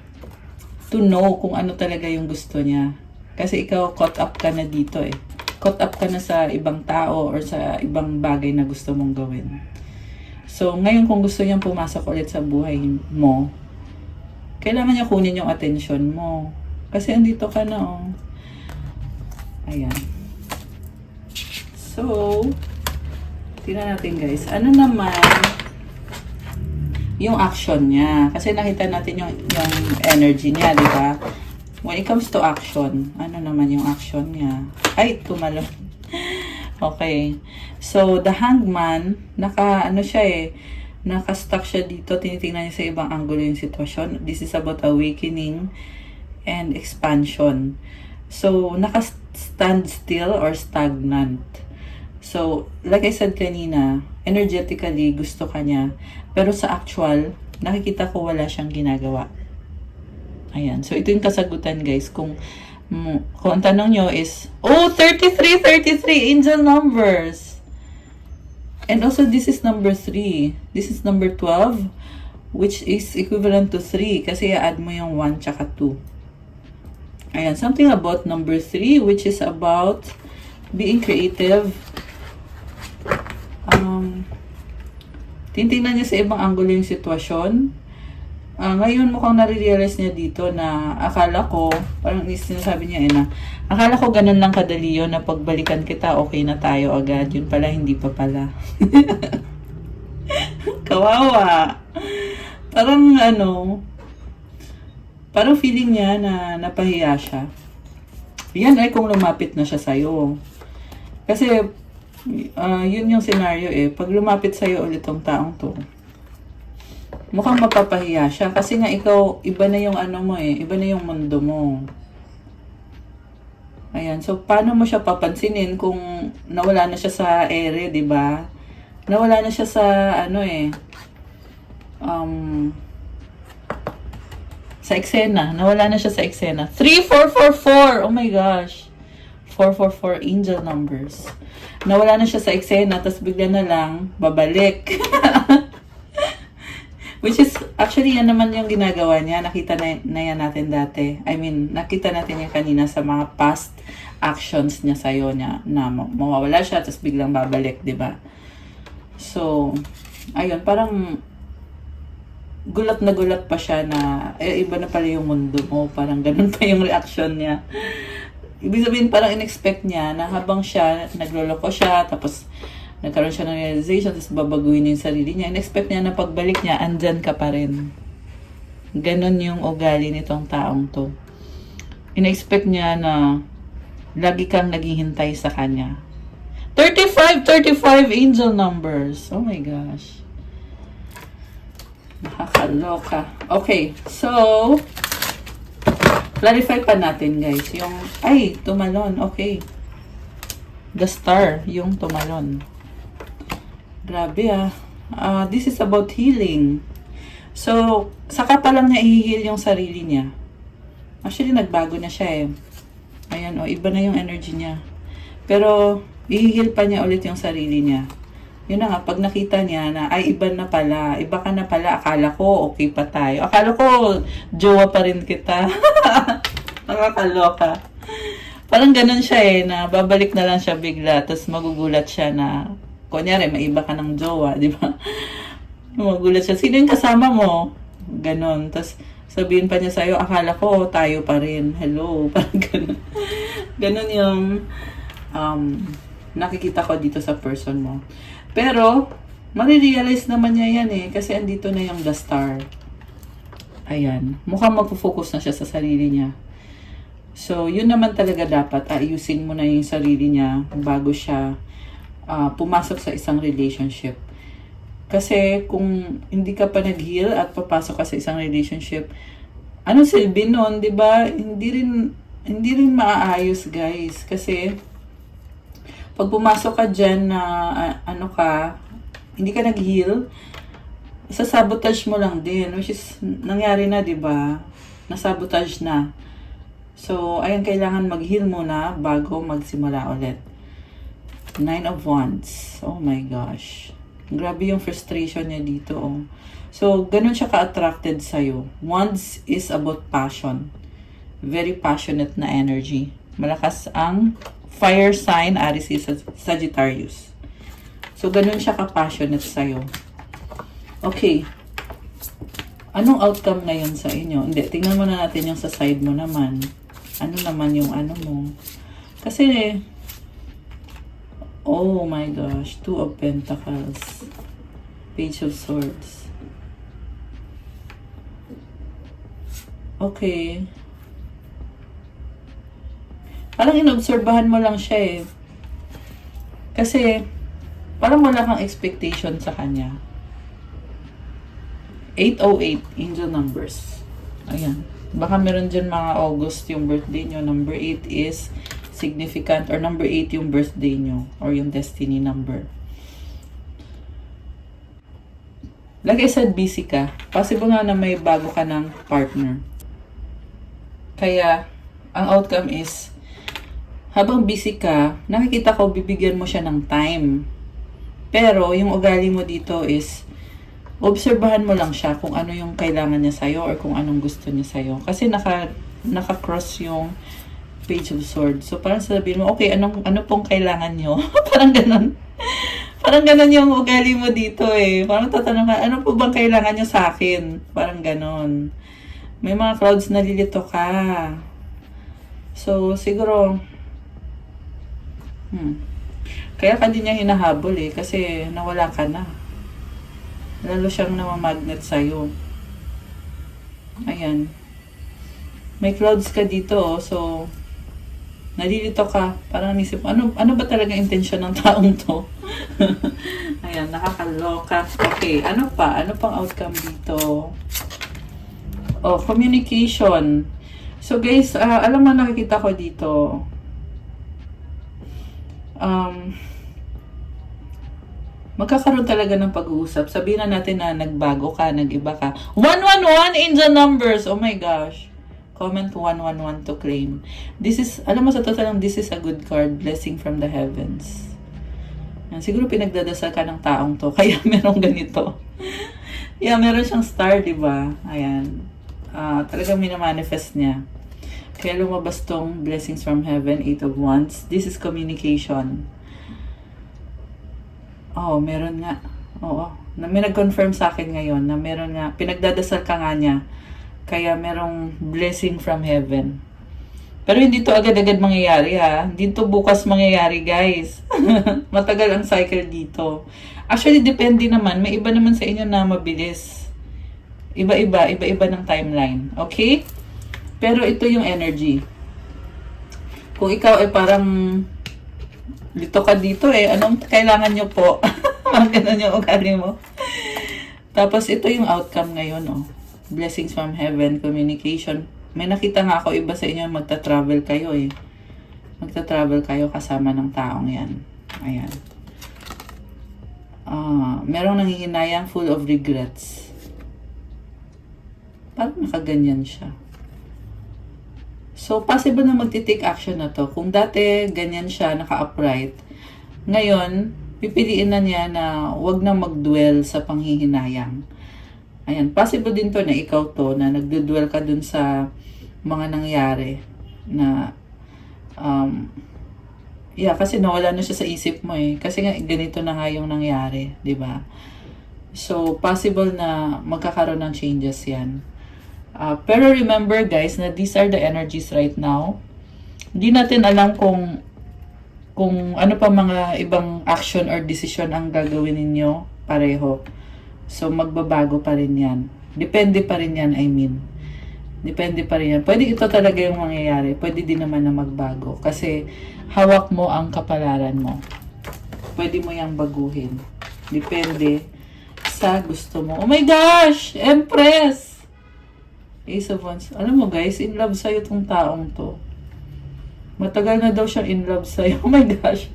know kung ano talaga yung gusto niya. Kasi ikaw, caught up ka na dito eh. Caught up ka na sa ibang tao or sa ibang bagay na gusto mong gawin. So, ngayon kung gusto niyang pumasok ulit sa buhay mo, kailangan niya kunin yung attention mo. Kasi andito ka na, oh. Ayan. So, tingnan natin guys. Ano naman yung action niya? Kasi nakita natin yung energy niya, di ba? When it comes to action, ano naman yung action niya? Ay, tumalon. Okay. So, the hangman, naka-stuck siya dito. Tinitingnan niya sa ibang angulo yung sitwasyon. This is about awakening and expansion. So, naka-stand still or stagnant. So, like I said kanina, energetically, gusto ka niya. Pero sa actual, nakikita ko wala siyang ginagawa. Ayan. So, ito yung kasagutan, guys. Kung ang tanong nyo is, 33 angel numbers. And also, this is number 3. This is number 12, which is equivalent to 3. Kasi i-add mo yung 1 tsaka 2. Ayan. Something about number 3, which is about being creative. Tintingnan niya sa ibang angulo yung sitwasyon. Ngayon mukhang nare-realize niya dito na akala ko, parang sinasabi niya na akala ko ganun lang kadali yun na pagbalikan kita, okay na tayo agad. Yun pala, hindi pa pala. Kawawa. Parang feeling niya na napahiya siya. Yan ay kung lumapit na siya sa'yo. Kasi, yun yung scenario eh. Pag lumapit sa'yo ulit tong taong to, mukhang mapapahiya siya. Kasi nga ikaw, iba na yung iba na yung mundo mo. Ayan. So, paano mo siya papansinin kung nawala na siya sa ere, di ba? Nawala na siya sa, sa eksena. Nawala na siya sa eksena. 3444! Oh my gosh! 444 angel numbers. nawala na siya sa eksena, tapos bigla na lang, babalik. Which is, actually, yan naman yung ginagawa niya. Nakita na yan natin dati. I mean, nakita natin yan kanina sa mga past actions niya sa'yo niya, na mawawala siya, tapos biglang babalik, di ba? So, ayun, parang gulat na gulat pa siya na, iba na pala yung mundo mo. Parang ganun pa yung reaction niya. Ibig sabihin, parang in-expect niya na habang siya, nagloloko siya, tapos nagkaroon siya ng realization, tapos babaguhin niya yung sarili niya. In-expect niya na pagbalik niya, andyan ka pa rin. Ganon yung ugali nitong taong to. In-expect niya na lagi kang naghihintay sa kanya. 35 angel numbers. Oh my gosh. Nakakaloka. Okay, so clarify pa natin, guys. Yung, tumalon. Okay. The star, yung tumalon. Grabe this is about healing. So, saka pa lang niya i-heal yung sarili niya. Actually, nagbago na siya eh. Ayan, iba na yung energy niya. Pero, i-heal pa niya ulit yung sarili niya. Yun na nga, pag nakita niya na, iba na pala. Iba ka na pala. Akala ko, okay pa tayo. Akala ko, jowa pa rin kita. Nakakaloka. Parang ganun siya na babalik na lang siya bigla, tapos magugulat siya na, kunyari, may iba ka ng jowa, di ba? Magugulat siya, sino yung kasama mo? Ganon. Tapos sabihin pa niya sa'yo, akala ko, tayo pa rin. Hello. Parang ganon. Ganon yung nakikita ko dito sa person mo. Pero, marirealize naman niya yan kasi andito na yung the star. Ayan. Mukhang magpo-focus na siya sa sarili niya. So, yun naman talaga dapat. Ayusin mo na yung sarili niya bago siya pumasok sa isang relationship. Kasi kung hindi ka pa nag-heal at papasok ka sa isang relationship, ano silbi nun, di ba? Hindi rin maaayos, guys. Kasi, pag pumasok ka dyan na, hindi ka nag-heal, sasabotage mo lang din. Which is, nangyari na, di ba? Nasabotage na. So, ayun, kailangan mag-heal muna bago magsimula ulit. 9 of Wands. Oh my gosh. Grabe yung frustration niya dito. So, ganun siya ka-attracted sa'yo. Wands is about passion. Very passionate na energy. Malakas ang fire sign, Aries is Sagittarius. So, ganun siya ka-passionate sa'yo. Okay. Anong outcome ngayon sa inyo? Hindi, tingnan muna natin yung sa side mo naman. Ano naman yung mo? Kasi, oh my gosh, 2 of Pentacles. Page of Swords. Okay. Parang inobserbahan mo lang siya Kasi, parang wala kang expectation sa kanya. 808, angel numbers. Ayan. Baka meron dyan mga August yung birthday nyo. Number 8 is significant, or number 8 yung birthday nyo, or yung destiny number. Like I said, busy ka. Possible nga na may bago ka ng partner. Kaya, ang outcome is, habang busy ka, nakikita ko, bibigyan mo siya ng time. Pero, yung ugali mo dito is, obserbahan mo lang siya kung ano yung kailangan niya sa'yo or kung anong gusto niya sa'yo. Kasi naka-cross yung Page of Swords. So, parang sabihin mo, okay, ano pong kailangan nyo? Parang ganun. Parang ganun yung ugali mo dito Parang tatanong ka, ano po bang kailangan nyo sa akin? Parang ganun. May mga clouds na lilito ka. So, siguro, kaya ka din niya hinahabol kasi nawala ka na. Lalo siyang namamagnet sa'yo. Ayan. May clouds ka dito, so, nalilito ka. Parang nisip, ano ba talaga intensyon ng taong to? Ayan, nakakaloka. Okay, ano pa? Ano pang outcome dito? Oh, communication. So guys, alam mo nakikita ko dito. Magkakaroon talaga ng pag-uusap. Sabihin na natin na nagbago ka, nag-iba ka. 111 angel numbers. Oh my gosh. Comment 111 to claim. This is, alam mo sa total lang, this is a good card. Blessing from the heavens. Yan, siguro pinagdadasal ka ng taong to, kaya meron ganito. Yeah, meron siyang star, di ba? Ayan. Talagang minamanifest niya. Kaya lumabas tong blessings from heaven, 8 of Wands. This is communication. Oh, meron nga. Oo. May nag-confirm sa akin ngayon na meron nga, pinagdadasal ka nga niya. Kaya merong blessing from heaven. Pero hindi to agad-agad mangyayari ha. Hindi to bukas mangyayari guys. Matagal ang cycle dito. Actually, depende naman. May iba naman sa inyo na mabilis. Iba-iba ng timeline. Okay? Pero ito yung energy. Kung ikaw ay parang dito ka dito anong kailangan nyo po? Parang ganun yung ugali mo. Tapos ito yung outcome ngayon Blessings from heaven, communication. May nakita nga ako iba sa inyo magta-travel kayo Magta-travel kayo kasama ng taong yan. Ayan. Merong nangihinayang full of regrets. Parang nakaganyan siya. So, possible na magti-take action na to. Kung dati ganyan siya, naka-upright, ngayon, pipiliin na niya na wag na mag-dwell sa panghihinayang. Ayan, possible din to na ikaw to, na nagdudwell ka dun sa mga nangyari na kasi nawala na siya sa isip mo kasi nga ganito na nga yung nangyari, di ba? So possible na magkakaroon ng changes yan. Pero remember guys na these are the energies right now. Hindi natin alam kung ano pa mga ibang action or decision ang gagawin ninyo pareho. So magbabago pa rin yan. Depende pa rin yan, Depende pa rin yan. Pwede ito talaga yung mangyayari. Pwede din naman na magbago. Kasi hawak mo ang kapalaran mo. Pwede mo yang baguhin. Depende sa gusto mo. Oh my gosh! Empress! Ace of Wands. Alam mo guys, in love sa'yo tong taong to. Matagal na daw siya in love sa'yo. Oh my gosh!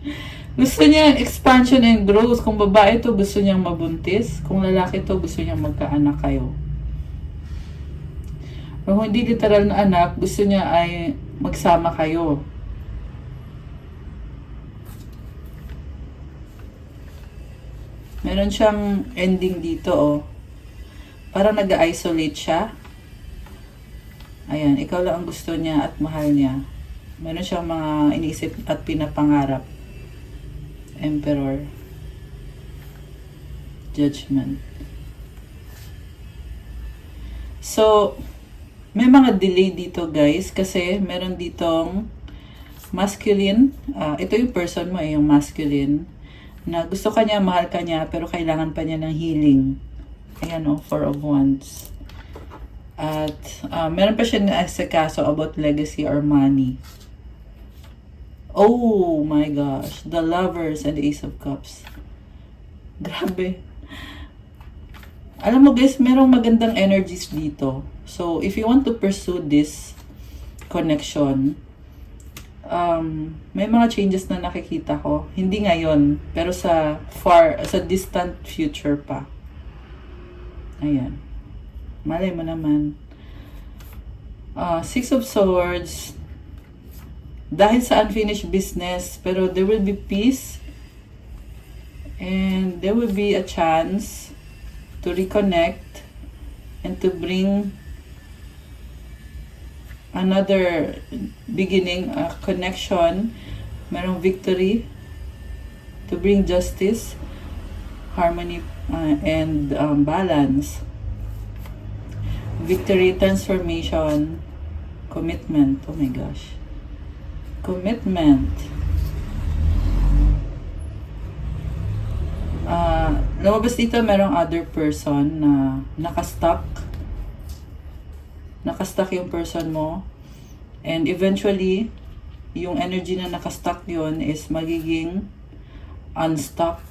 Gusto niya expansion and growth. Kung babae to, gusto niyang mabuntis. Kung lalaki to, gusto niyang magkaanak kayo. Kung hindi literal na anak, gusto niya ay magsama kayo. Meron siyang ending dito Parang nag-isolate siya. Ayan, ikaw lang ang gusto niya at mahal niya. Meron siyang mga iniisip at pinapangarap. Emperor. Judgment. So, may mga delay dito guys kasi meron ditong masculine. Ito yung person mo yung masculine. Na gusto ka niya, mahal ka niya, pero kailangan pa niya ng healing. Ayan Four of Wands. At meron pa siya na asikaso about legacy or money. Oh my gosh. The Lovers and the Ace of Cups. Grabe. Alam mo guys, merong magandang energies dito. So, if you want to pursue this connection, may mga changes na nakikita ko. Hindi ngayon, pero sa distant future pa. Ayan. Malay mo naman. Six of Swords. Dahil sa unfinished business, pero there will be peace. And there will be a chance to reconnect and to bring another beginning, a connection, merong victory, to bring justice, harmony, and balance. Victory, transformation, commitment. Oh my gosh. Commitment. Lumabas dito merong other person na nakastuck yung person mo, and eventually yung energy na nakastuck yun is magiging unstuck.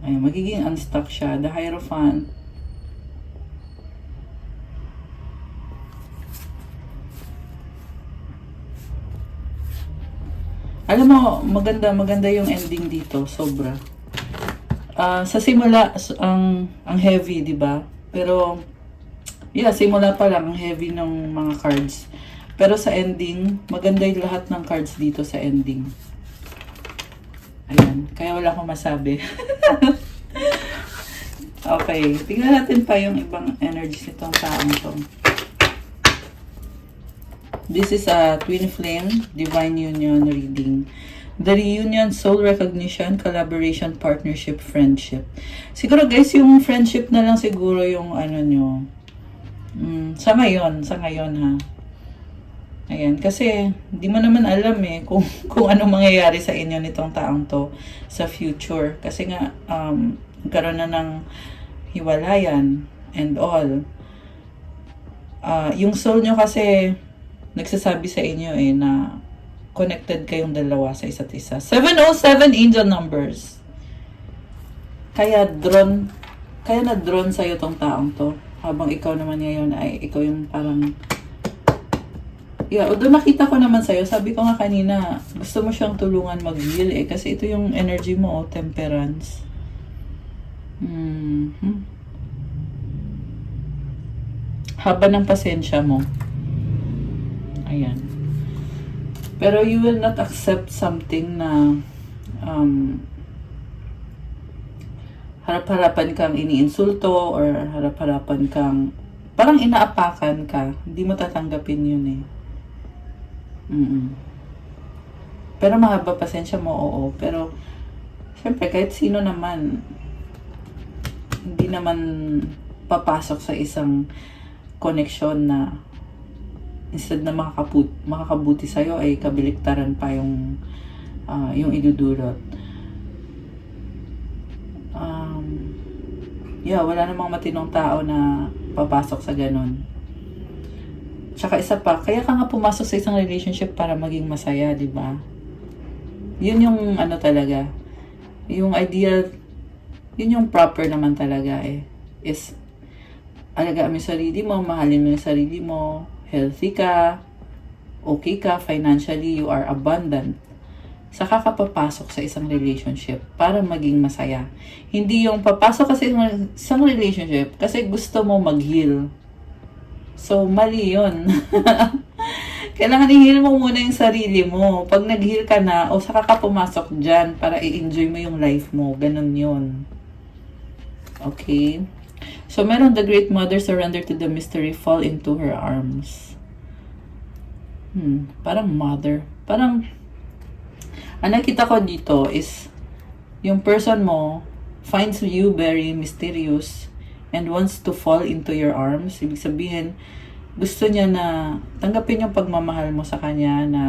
Magiging unstuck siya. The Hierophant. Alam mo, maganda yung ending dito, sobra. Sa simula, ang heavy, di ba? Pero, simula pa lang, ang heavy ng mga cards. Pero sa ending, maganda yung lahat ng cards dito sa ending. Ayan. Kaya wala akong masabi. Okay. Tingnan natin pa yung ibang energies nitong taong to. This is a twin flame, divine union reading. The reunion, soul recognition, collaboration, partnership, friendship. Siguro guys, yung friendship na lang siguro yung ano nyo. Sa ngayon ha. Ayan, kasi di mo naman alam kung ano mangyayari sa inyo nitong taong to sa future. Kasi nga, nagkaroon na ng hiwalayan and all. Yung soul nyo kasi nagsasabi sa inyo na connected kayong dalawa sa isa't isa. 707 angel numbers. Kaya na-drawn sa'yo tong taong to. Habang ikaw naman ngayon ay ikaw yung parang although nakita ko naman sa'yo, sabi ko nga kanina, gusto mo siyang tulungan mag-heal kasi ito yung energy mo, temperance. Haba ng pasensya mo. Ayan. Pero you will not accept something na harap-harapan kang iniinsulto or harap-harapan kang parang inaapakan ka. Hindi mo tatanggapin yun Pero mahaba pasensya mo, oo. Pero, syempre, kahit sino naman, hindi naman papasok sa isang koneksyon na instead na makakabuti sa'yo ay kabiliktaran pa yung idudulot. Wala namang matinong tao na papasok sa ganun. Tsaka isa pa, kaya ka nga pumasok sa isang relationship para maging masaya, di ba? Yun yung talaga. Yung ideal, yun yung proper naman talaga is alagaan mo yung sarili mo, mahalin mo yung sarili mo, healthy ka, okay ka, financially, you are abundant. Saka ka papasok sa isang relationship para maging masaya. Hindi yung papasok ka sa isang relationship kasi gusto mo mag-heal. So, mali yun. Kailangan i-heal mo muna yung sarili mo. Pag nag-heal ka na, saka ka pumasok dyan para i-enjoy mo yung life mo. Ganun yun. Okay? So, meron the Great Mother surrender to the mystery, fall into her arms. Parang mother. Parang, ang nakita ko dito is, yung person mo finds you very mysterious and wants to fall into your arms. Ibig sabihin, gusto niya na tanggapin yung pagmamahal mo sa kanya na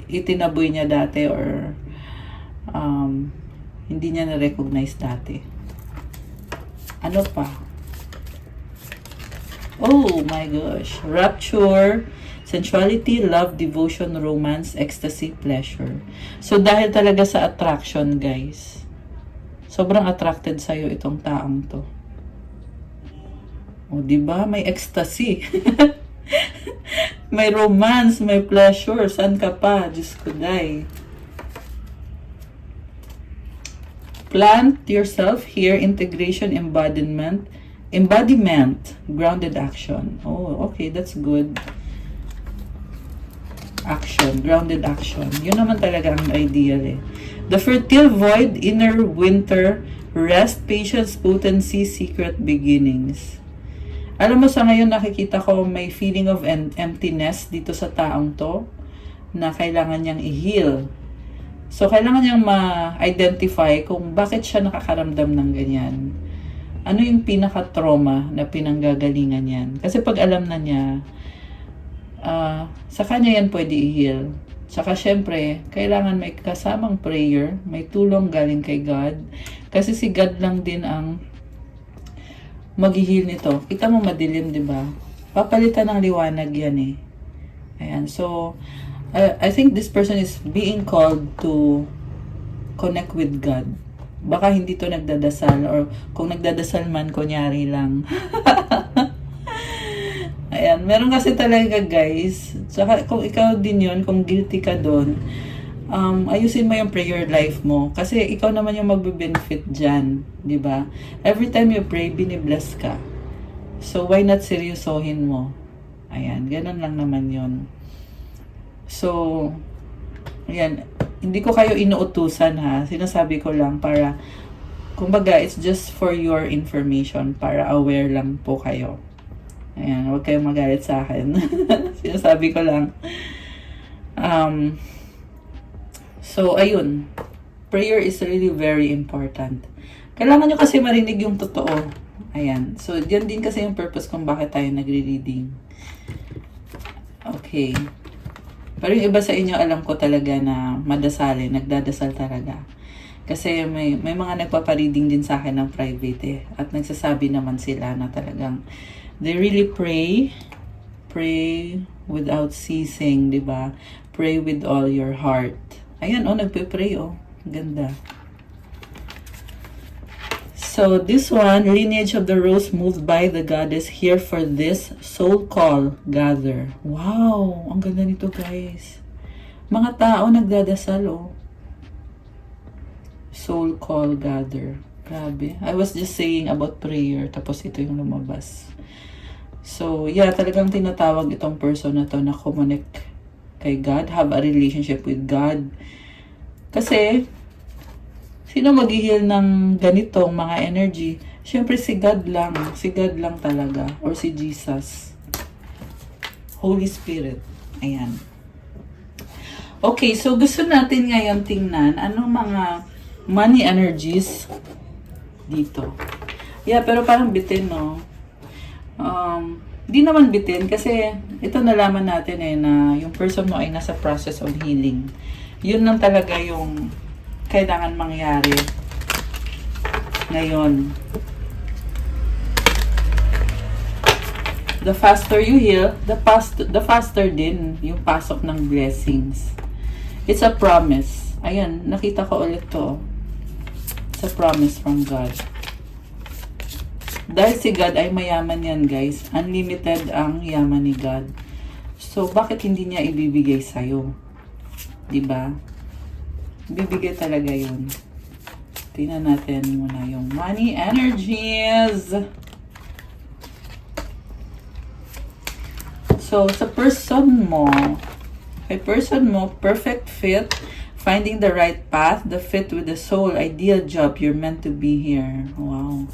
itinaboy niya dati or hindi niya na-recognize dati. Ano pa? Oh my gosh. Rapture, sensuality, love, devotion, romance, ecstasy, pleasure. So, dahil talaga sa attraction, guys. Sobrang attracted sa'yo itong taong to. O, diba? May ecstasy. May romance, may pleasure. Saan ka pa? Diyos ko, day. Plant yourself here, integration, embodiment, grounded action. Oh, okay, that's good. Action, grounded action. Yun naman talaga ang ideal The fertile void, inner winter, rest, patience, potency, secret beginnings. Alam mo, sa ngayon nakikita ko may feeling of emptiness dito sa taong to na kailangan niyang i-heal. So, kailangan niyang ma-identify kung bakit siya nakakaramdam ng ganyan. Ano yung pinaka-trauma na pinanggagalingan yan. Kasi pag alam na niya, sa kanya yan pwede i-heal. Saka syempre, kailangan may kasamang prayer, may tulong galing kay God. Kasi si God lang din ang mag-heal nito. Kita mo madilim, di ba? Papalitan ng liwanag yan Ayan, so, I think this person is being called to connect with God. Baka hindi to nagdadasal or kung nagdadasal man, kunyari lang. Ayan, meron kasi talaga guys. Saka kung ikaw din yun, kung guilty ka doon, ayusin mo yung prayer life mo. Kasi ikaw naman yung magbe-benefit dyan. Diba? Every time you pray, binibless ka. So why not seryosohin mo? Ayan, ganun lang naman yun. So, ayan, hindi ko kayo inuutusan ha. Sinasabi ko lang para, kumbaga, it's just for your information, para aware lang po kayo. Ayan, huwag kayong magalit sa akin. Sinasabi ko lang. So, ayun. Prayer is really very important. Kailangan nyo kasi marinig yung totoo. Ayan. So, yan din kasi yung purpose kung bakit tayo nagre-reading. Okay. Pero yung iba sa inyo, alam ko talaga na madasalin. Nagdadasal talaga. Kasi may mga nagpapareading din sa akin ng private eh. At nagsasabi naman sila na talagang they really pray. Pray without ceasing, di ba? Pray with all your heart. Ayan, nagpe-pray, Ganda. So, this one, lineage of the rose moved by the goddess here for this soul call gather. Wow! Ang ganda nito, guys. Mga tao nagdadasal, Soul call gather. Grabe. I was just saying about prayer, tapos ito yung lumabas. So, yeah, talagang tinatawag itong person na to na connect kay God, have a relationship with God. Kasi, sino mag-heal ng ganitong mga energy? Siyempre, si God lang. Si God lang talaga. Or si Jesus. Holy Spirit. Ayan. Okay, so gusto natin ngayon tingnan anong mga money energies dito. Yeah, pero parang bitin, no? Di naman bitin kasi ito nalaman natin na yung person mo ay nasa process of healing. Yun lang talaga yung kailangan mangyari ngayon. The faster you heal, the faster din yung pasok ng blessings. It's a promise. Ayan, nakita ko ulit to. It's a promise from God. Dahil si God ay mayaman yan, guys. Unlimited ang yaman ni God. So, bakit hindi niya ibibigay sa'yo? Diba? Bibigay talaga yun. Tingnan natin muna yung money energies. So, sa person mo, perfect fit, finding the right path, the fit with the soul, ideal job, you're meant to be here. Wow.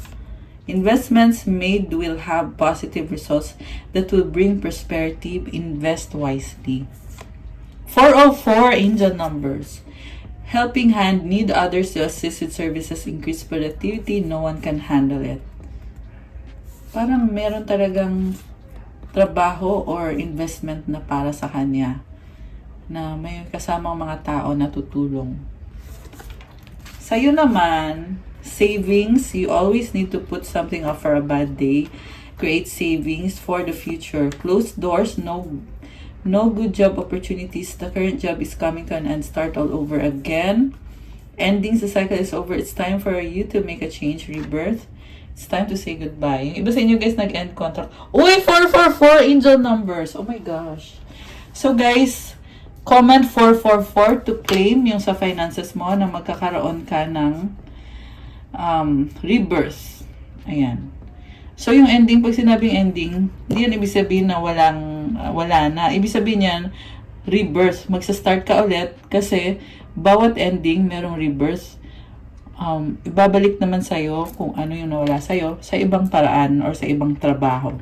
Investments made will have positive results that will bring prosperity. Invest wisely. 404 angel numbers. Helping hand, need others to assist with services, increase productivity, no one can handle it. Parang meron talagang trabaho or investment na para sa kanya na may kasamang mga tao na tutulong. Sa'yo naman, savings, you always need to put something off for a bad day. Create savings for the future. Closed doors, no good job opportunities. The current job is coming to an end. Start all over again. Endings, the cycle is over. It's time for you to make a change, rebirth. It's time to say goodbye. Yung iba sa inyo guys nag-end contract. Uy, 444 angel numbers. Oh my gosh. So guys, comment 444 to claim yung sa finances mo na magkakaroon ka ng rebirth. Ayan. So, yung ending, pag sinabing ending, hindi yan ibig sabihin na wala na. Ibig sabihin yan, rebirth. Magsa-start ka ulit kasi bawat ending, merong rebirth. Ibabalik naman sa'yo kung ano yung nawala sa'yo sa ibang paraan or sa ibang trabaho.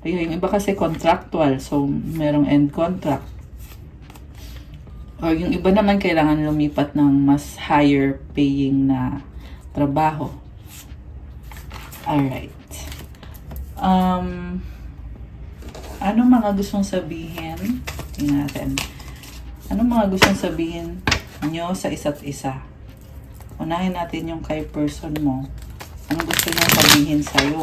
Ayun, yung iba kasi contractual. So, merong end contract. Or yung iba naman kailangan lumipat ng mas higher paying na trabaho. Alright. Anong mga gustong sabihin? Tingnan natin. Anong mga gustong sabihin nyo sa isa't isa? Unahin natin yung kay person mo. Anong gusto nyo sabihin sa'yo?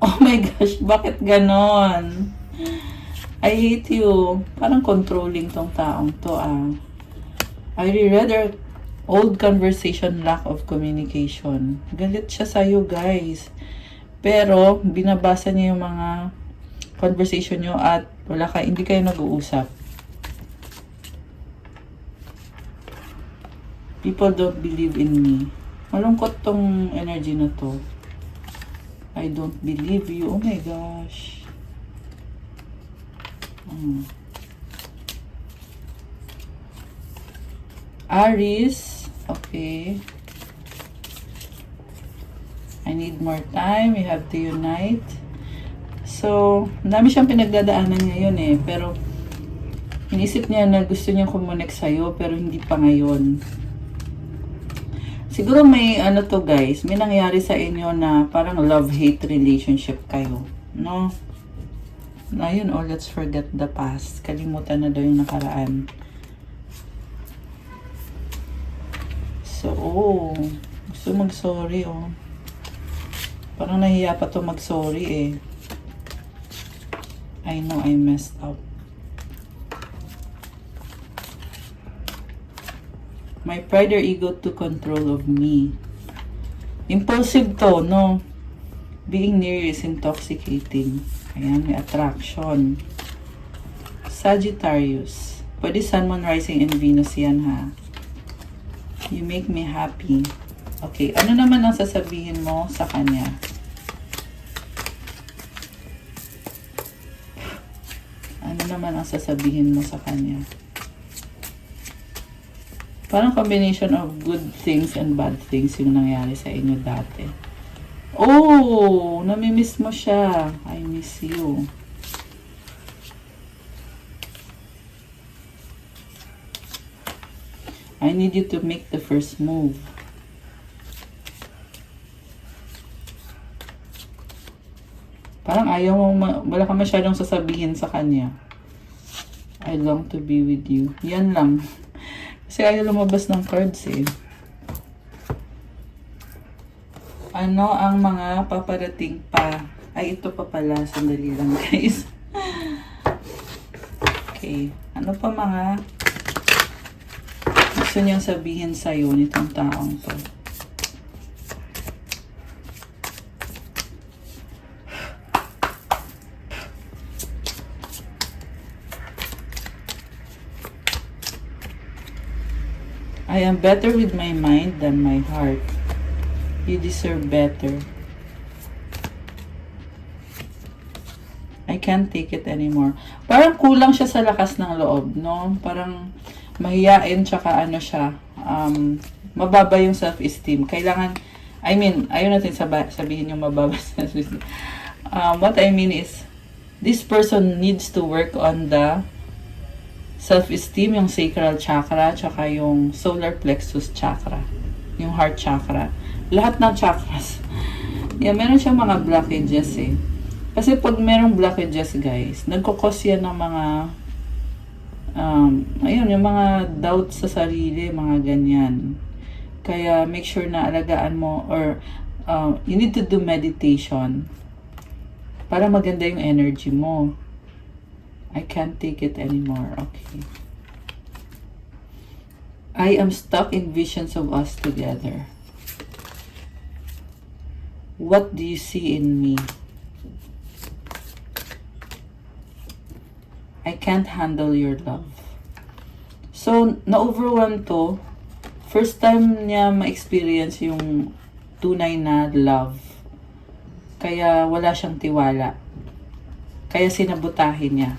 Oh my gosh, bakit ganon? I hate you. Parang controlling tong taong to I reread our old conversation, lack of communication. Galit siya sa'yo, guys. Pero, binabasa niya yung mga conversation nyo at hindi kayo nag-uusap. People don't believe in me. Malungkot tong energy na to. I don't believe you. Oh my gosh. Aries. Okay. I need more time. We have to unite. So, dami siyang pinagdadaanan ngayon eh. Pero, inisip niya na gusto niya kumonek sa'yo, pero hindi pa ngayon. Siguro may ano to guys, may nangyari sa inyo na parang love-hate relationship kayo. No? Ayun, oh, let's forget the past. Kalimutan na daw yung nakaraan. So, oh, gusto mag-sorry, oh. Parang nahiya pa to mag-sorry, eh. I know I messed up. My pride or ego took control of me. Impulsive to, no? Being near you is intoxicating. Ayan, may attraction. Sagittarius. Pwede Sun, Moon, Rising, and Venus yan, ha? You make me happy. Okay, ano naman ang sasabihin mo sa kanya? Ano naman ang sasabihin mo sa kanya? Parang combination of good things and bad things yung nangyari sa inyo dati. Oh, namimiss mo siya. I miss you. I need you to make the first move. Parang ayaw mo, wala ka masyadong sasabihin sa kanya. I long to be with you. Yan lang. Kasi ayaw lumabas ng cards eh. Ano ang mga paparating pa? Ay, ito pa pala. Sandali lang guys. Okay. Ano pa mga gusto niyang sabihin sa'yo nitong taong to? I am better with my mind than my heart. You deserve better. I can't take it anymore. Parang kulang siya sa lakas ng loob, no? Parang mahiyain, tsaka ano siya, mababa yung self-esteem. Kailangan, I mean, ayaw natin sabihin yung mababa self-esteem. What I mean is, this person needs to work on the self-esteem, yung sacral chakra, tsaka yung solar plexus chakra, yung heart chakra. Lahat ng chakras. Yeah, meron siyang mga blockages eh. Kasi pag merong blockages guys, nagkukos yan ng mga, ayun, yung mga doubts sa sarili, mga ganyan. Kaya make sure na alagaan mo, or you need to do meditation para maganda yung energy mo. I can't take it anymore. Okay. I am stuck in visions of us together. What do you see in me? I can't handle your love. So, na-overwhelm to. First time niya ma-experience yung tunay na love. Kaya wala siyang tiwala. Kaya sinabutahin niya.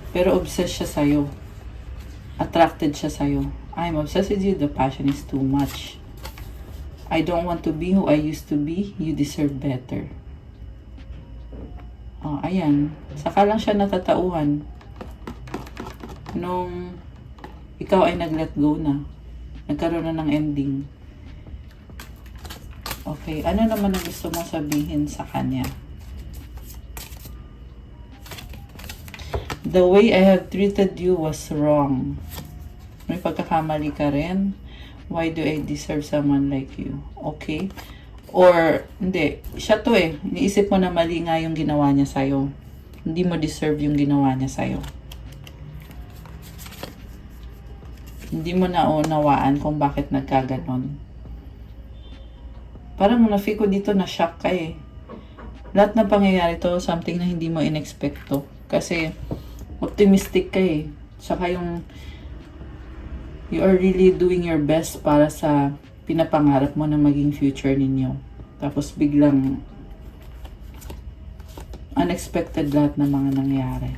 Pero obsessed siya sa'yo. Attracted siya sa'yo. I'm obsessed with you. The passion is too much. I don't want to be who I used to be. You deserve better. Oh, ayan. Saka lang siya natatauhan. Nung ikaw ay nag-let go na. Nagkaroon na ng ending. Okay. Ano naman ang gusto mong sabihin sa kanya? The way I have treated you was wrong. May pagkakamali ka rin. Why do I deserve someone like you? Okay? Or, hindi. Siya to eh. Iniisip mo na mali nga yung ginawa niya sa'yo. Hindi mo deserve yung ginawa niya sa'yo. Hindi mo naunawaan kung bakit nagkaganon. Parang na-feel ko dito na shock ka eh. Lahat ng pangyayari to, something na hindi mo in-expect to. Kasi, optimistic ka eh. Saka yung you are really doing your best para sa pinapangarap mo na maging future ninyo. Tapos biglang unexpected lahat ng mga nangyari.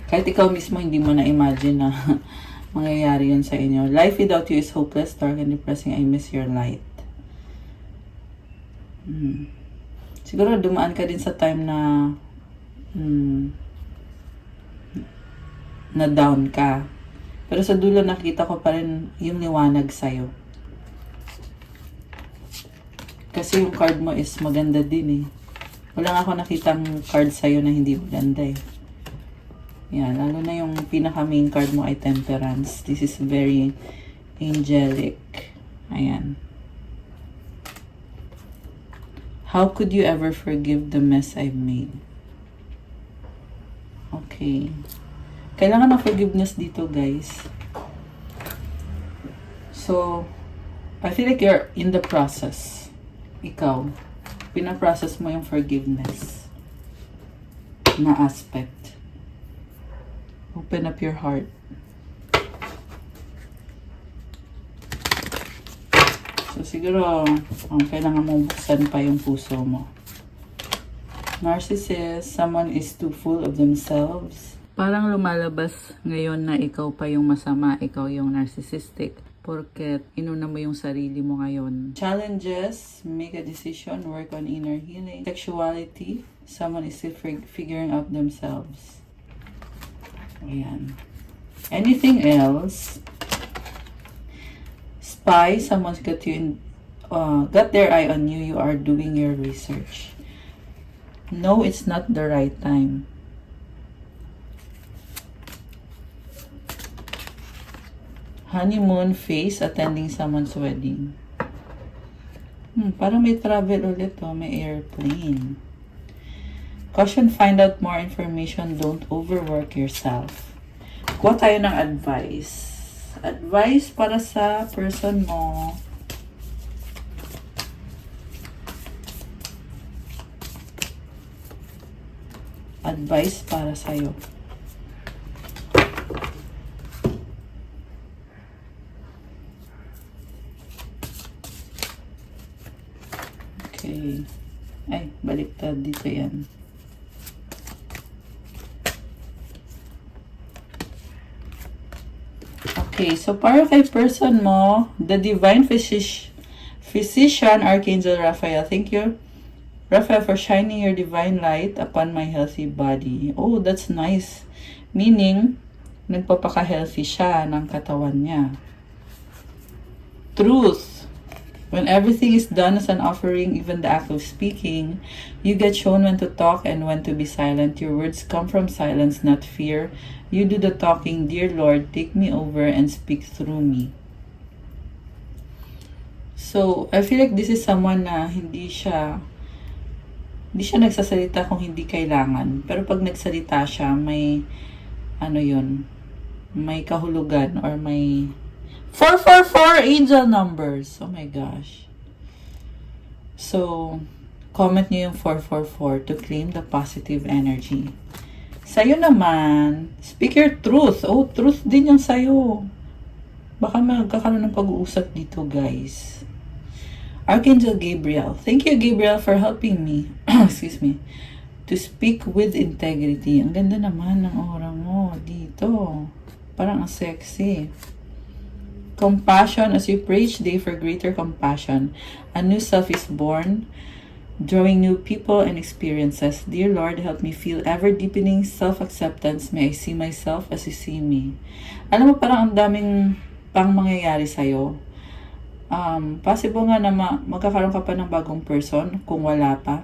Kahit ikaw mismo hindi mo na-imagine na mangyayari yun sa inyo. Life without you is hopeless, dark, and depressing. I miss your light. Siguro dumaan ka din sa time na na down ka. Pero sa dulo nakita ko pa rin yung liwanag sa'yo. Kasi yung card mo is maganda din eh. Wala nga ako nakitang card sa'yo na hindi maganda eh. Yan, lalo na yung pinaka-main card mo ay Temperance. This is very angelic. Ayan. How could you ever forgive the mess I've made? Okay. Kailangan ng forgiveness dito, guys. So, I feel like you're in the process. Ikaw, pinaprocess mo yung forgiveness na aspect. Open up your heart. So, siguro, kailangan mong buksan pa yung puso mo. Narcissist, someone is too full of themselves. Parang lumalabas ngayon na ikaw pa yung masama, ikaw yung narcissistic. Porket inuna mo yung sarili mo ngayon. Challenges, make a decision, work on inner healing. Sexuality, someone is still figuring out themselves. Ayan. Anything else? Spy, someone's got their eye on you. You are doing your research. No, it's not the right time. Honeymoon phase, attending someone's wedding. Parang may travel ulit oh, may airplane. Caution, find out more information. Don't overwork yourself. Kuha tayo ng advice. Advice para sa person mo. Advice para sa'yo. Okay. Ay, baliktad dito yan. Okay, so para kay person mo, the divine physician, Archangel Raphael. Thank you, Raphael, for shining your divine light upon my healthy body. Oh, that's nice. Meaning, nagpapaka-healthy siya ng katawan niya. Truth. When everything is done as an offering, even the act of speaking, you get shown when to talk and when to be silent. Your words come from silence, not fear. You do the talking. Dear Lord, take me over and speak through me. So, I feel like this is someone na hindi siya nagsasalita kung hindi kailangan. Pero pag nagsalita siya, may may kahulugan or may 444 angel numbers. Oh my gosh. So, comment nyo yung 444 to claim the positive energy. Sa'yo naman, speak your truth. Oh, truth din yung sa'yo. Baka magkakaroon ng pag-uusap dito, guys. Archangel Gabriel. Thank you, Gabriel, for helping me. Excuse me. To speak with integrity. Ang ganda naman ng aura mo dito. Parang ang sexy. Compassion, as you pray each day for greater compassion. A new self is born, drawing new people and experiences. Dear Lord, help me feel ever-deepening self-acceptance. May I see myself as you see me. Alam mo, parang ang daming pang mangyayari sa'yo. Possible nga na magkakaroon ka pa ng bagong person kung wala pa.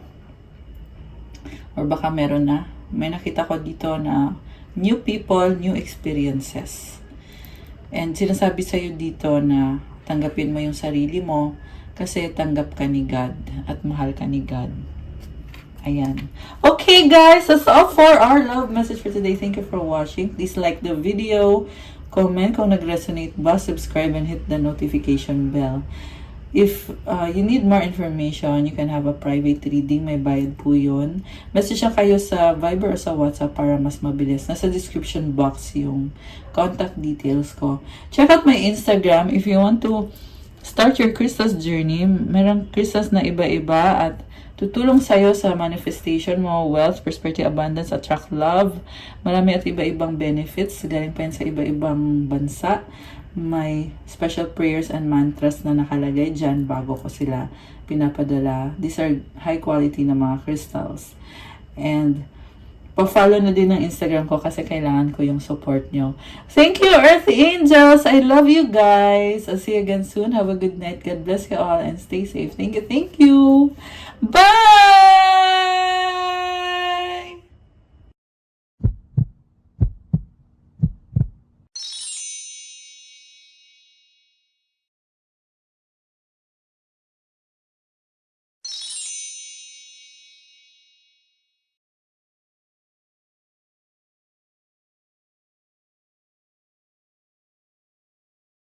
Or baka meron na. May nakita ko dito na new people, new experiences. And sinasabi sa'yo dito na tanggapin mo yung sarili mo kasi tanggap ka ni God at mahal ka ni God. Ayan. Okay guys, that's all for our love message for today. Thank you for watching. Please like the video, comment kung nag-resonate ba, subscribe and hit the notification bell. If you need more information, you can have a private reading. May bayad po yun. Message siya kayo sa Viber o sa WhatsApp para mas mabilis. Nasa description box yung contact details ko. Check out my Instagram if you want to start your crystals journey. Merong crystals na iba-iba at tutulong sa'yo sa manifestation mo, wealth, prosperity, abundance, attract love. Marami at iba-ibang benefits. Galing pa yan sa iba-ibang bansa. May special prayers and mantras na nakalagay dyan bago ko sila pinapadala. These are high quality na mga crystals. And pa-follow na din ng Instagram ko kasi kailangan ko yung support nyo. Thank you, Earth Angels! I love you guys! I'll see you again soon. Have a good night. God bless you all and stay safe. Thank you, thank you! Bye!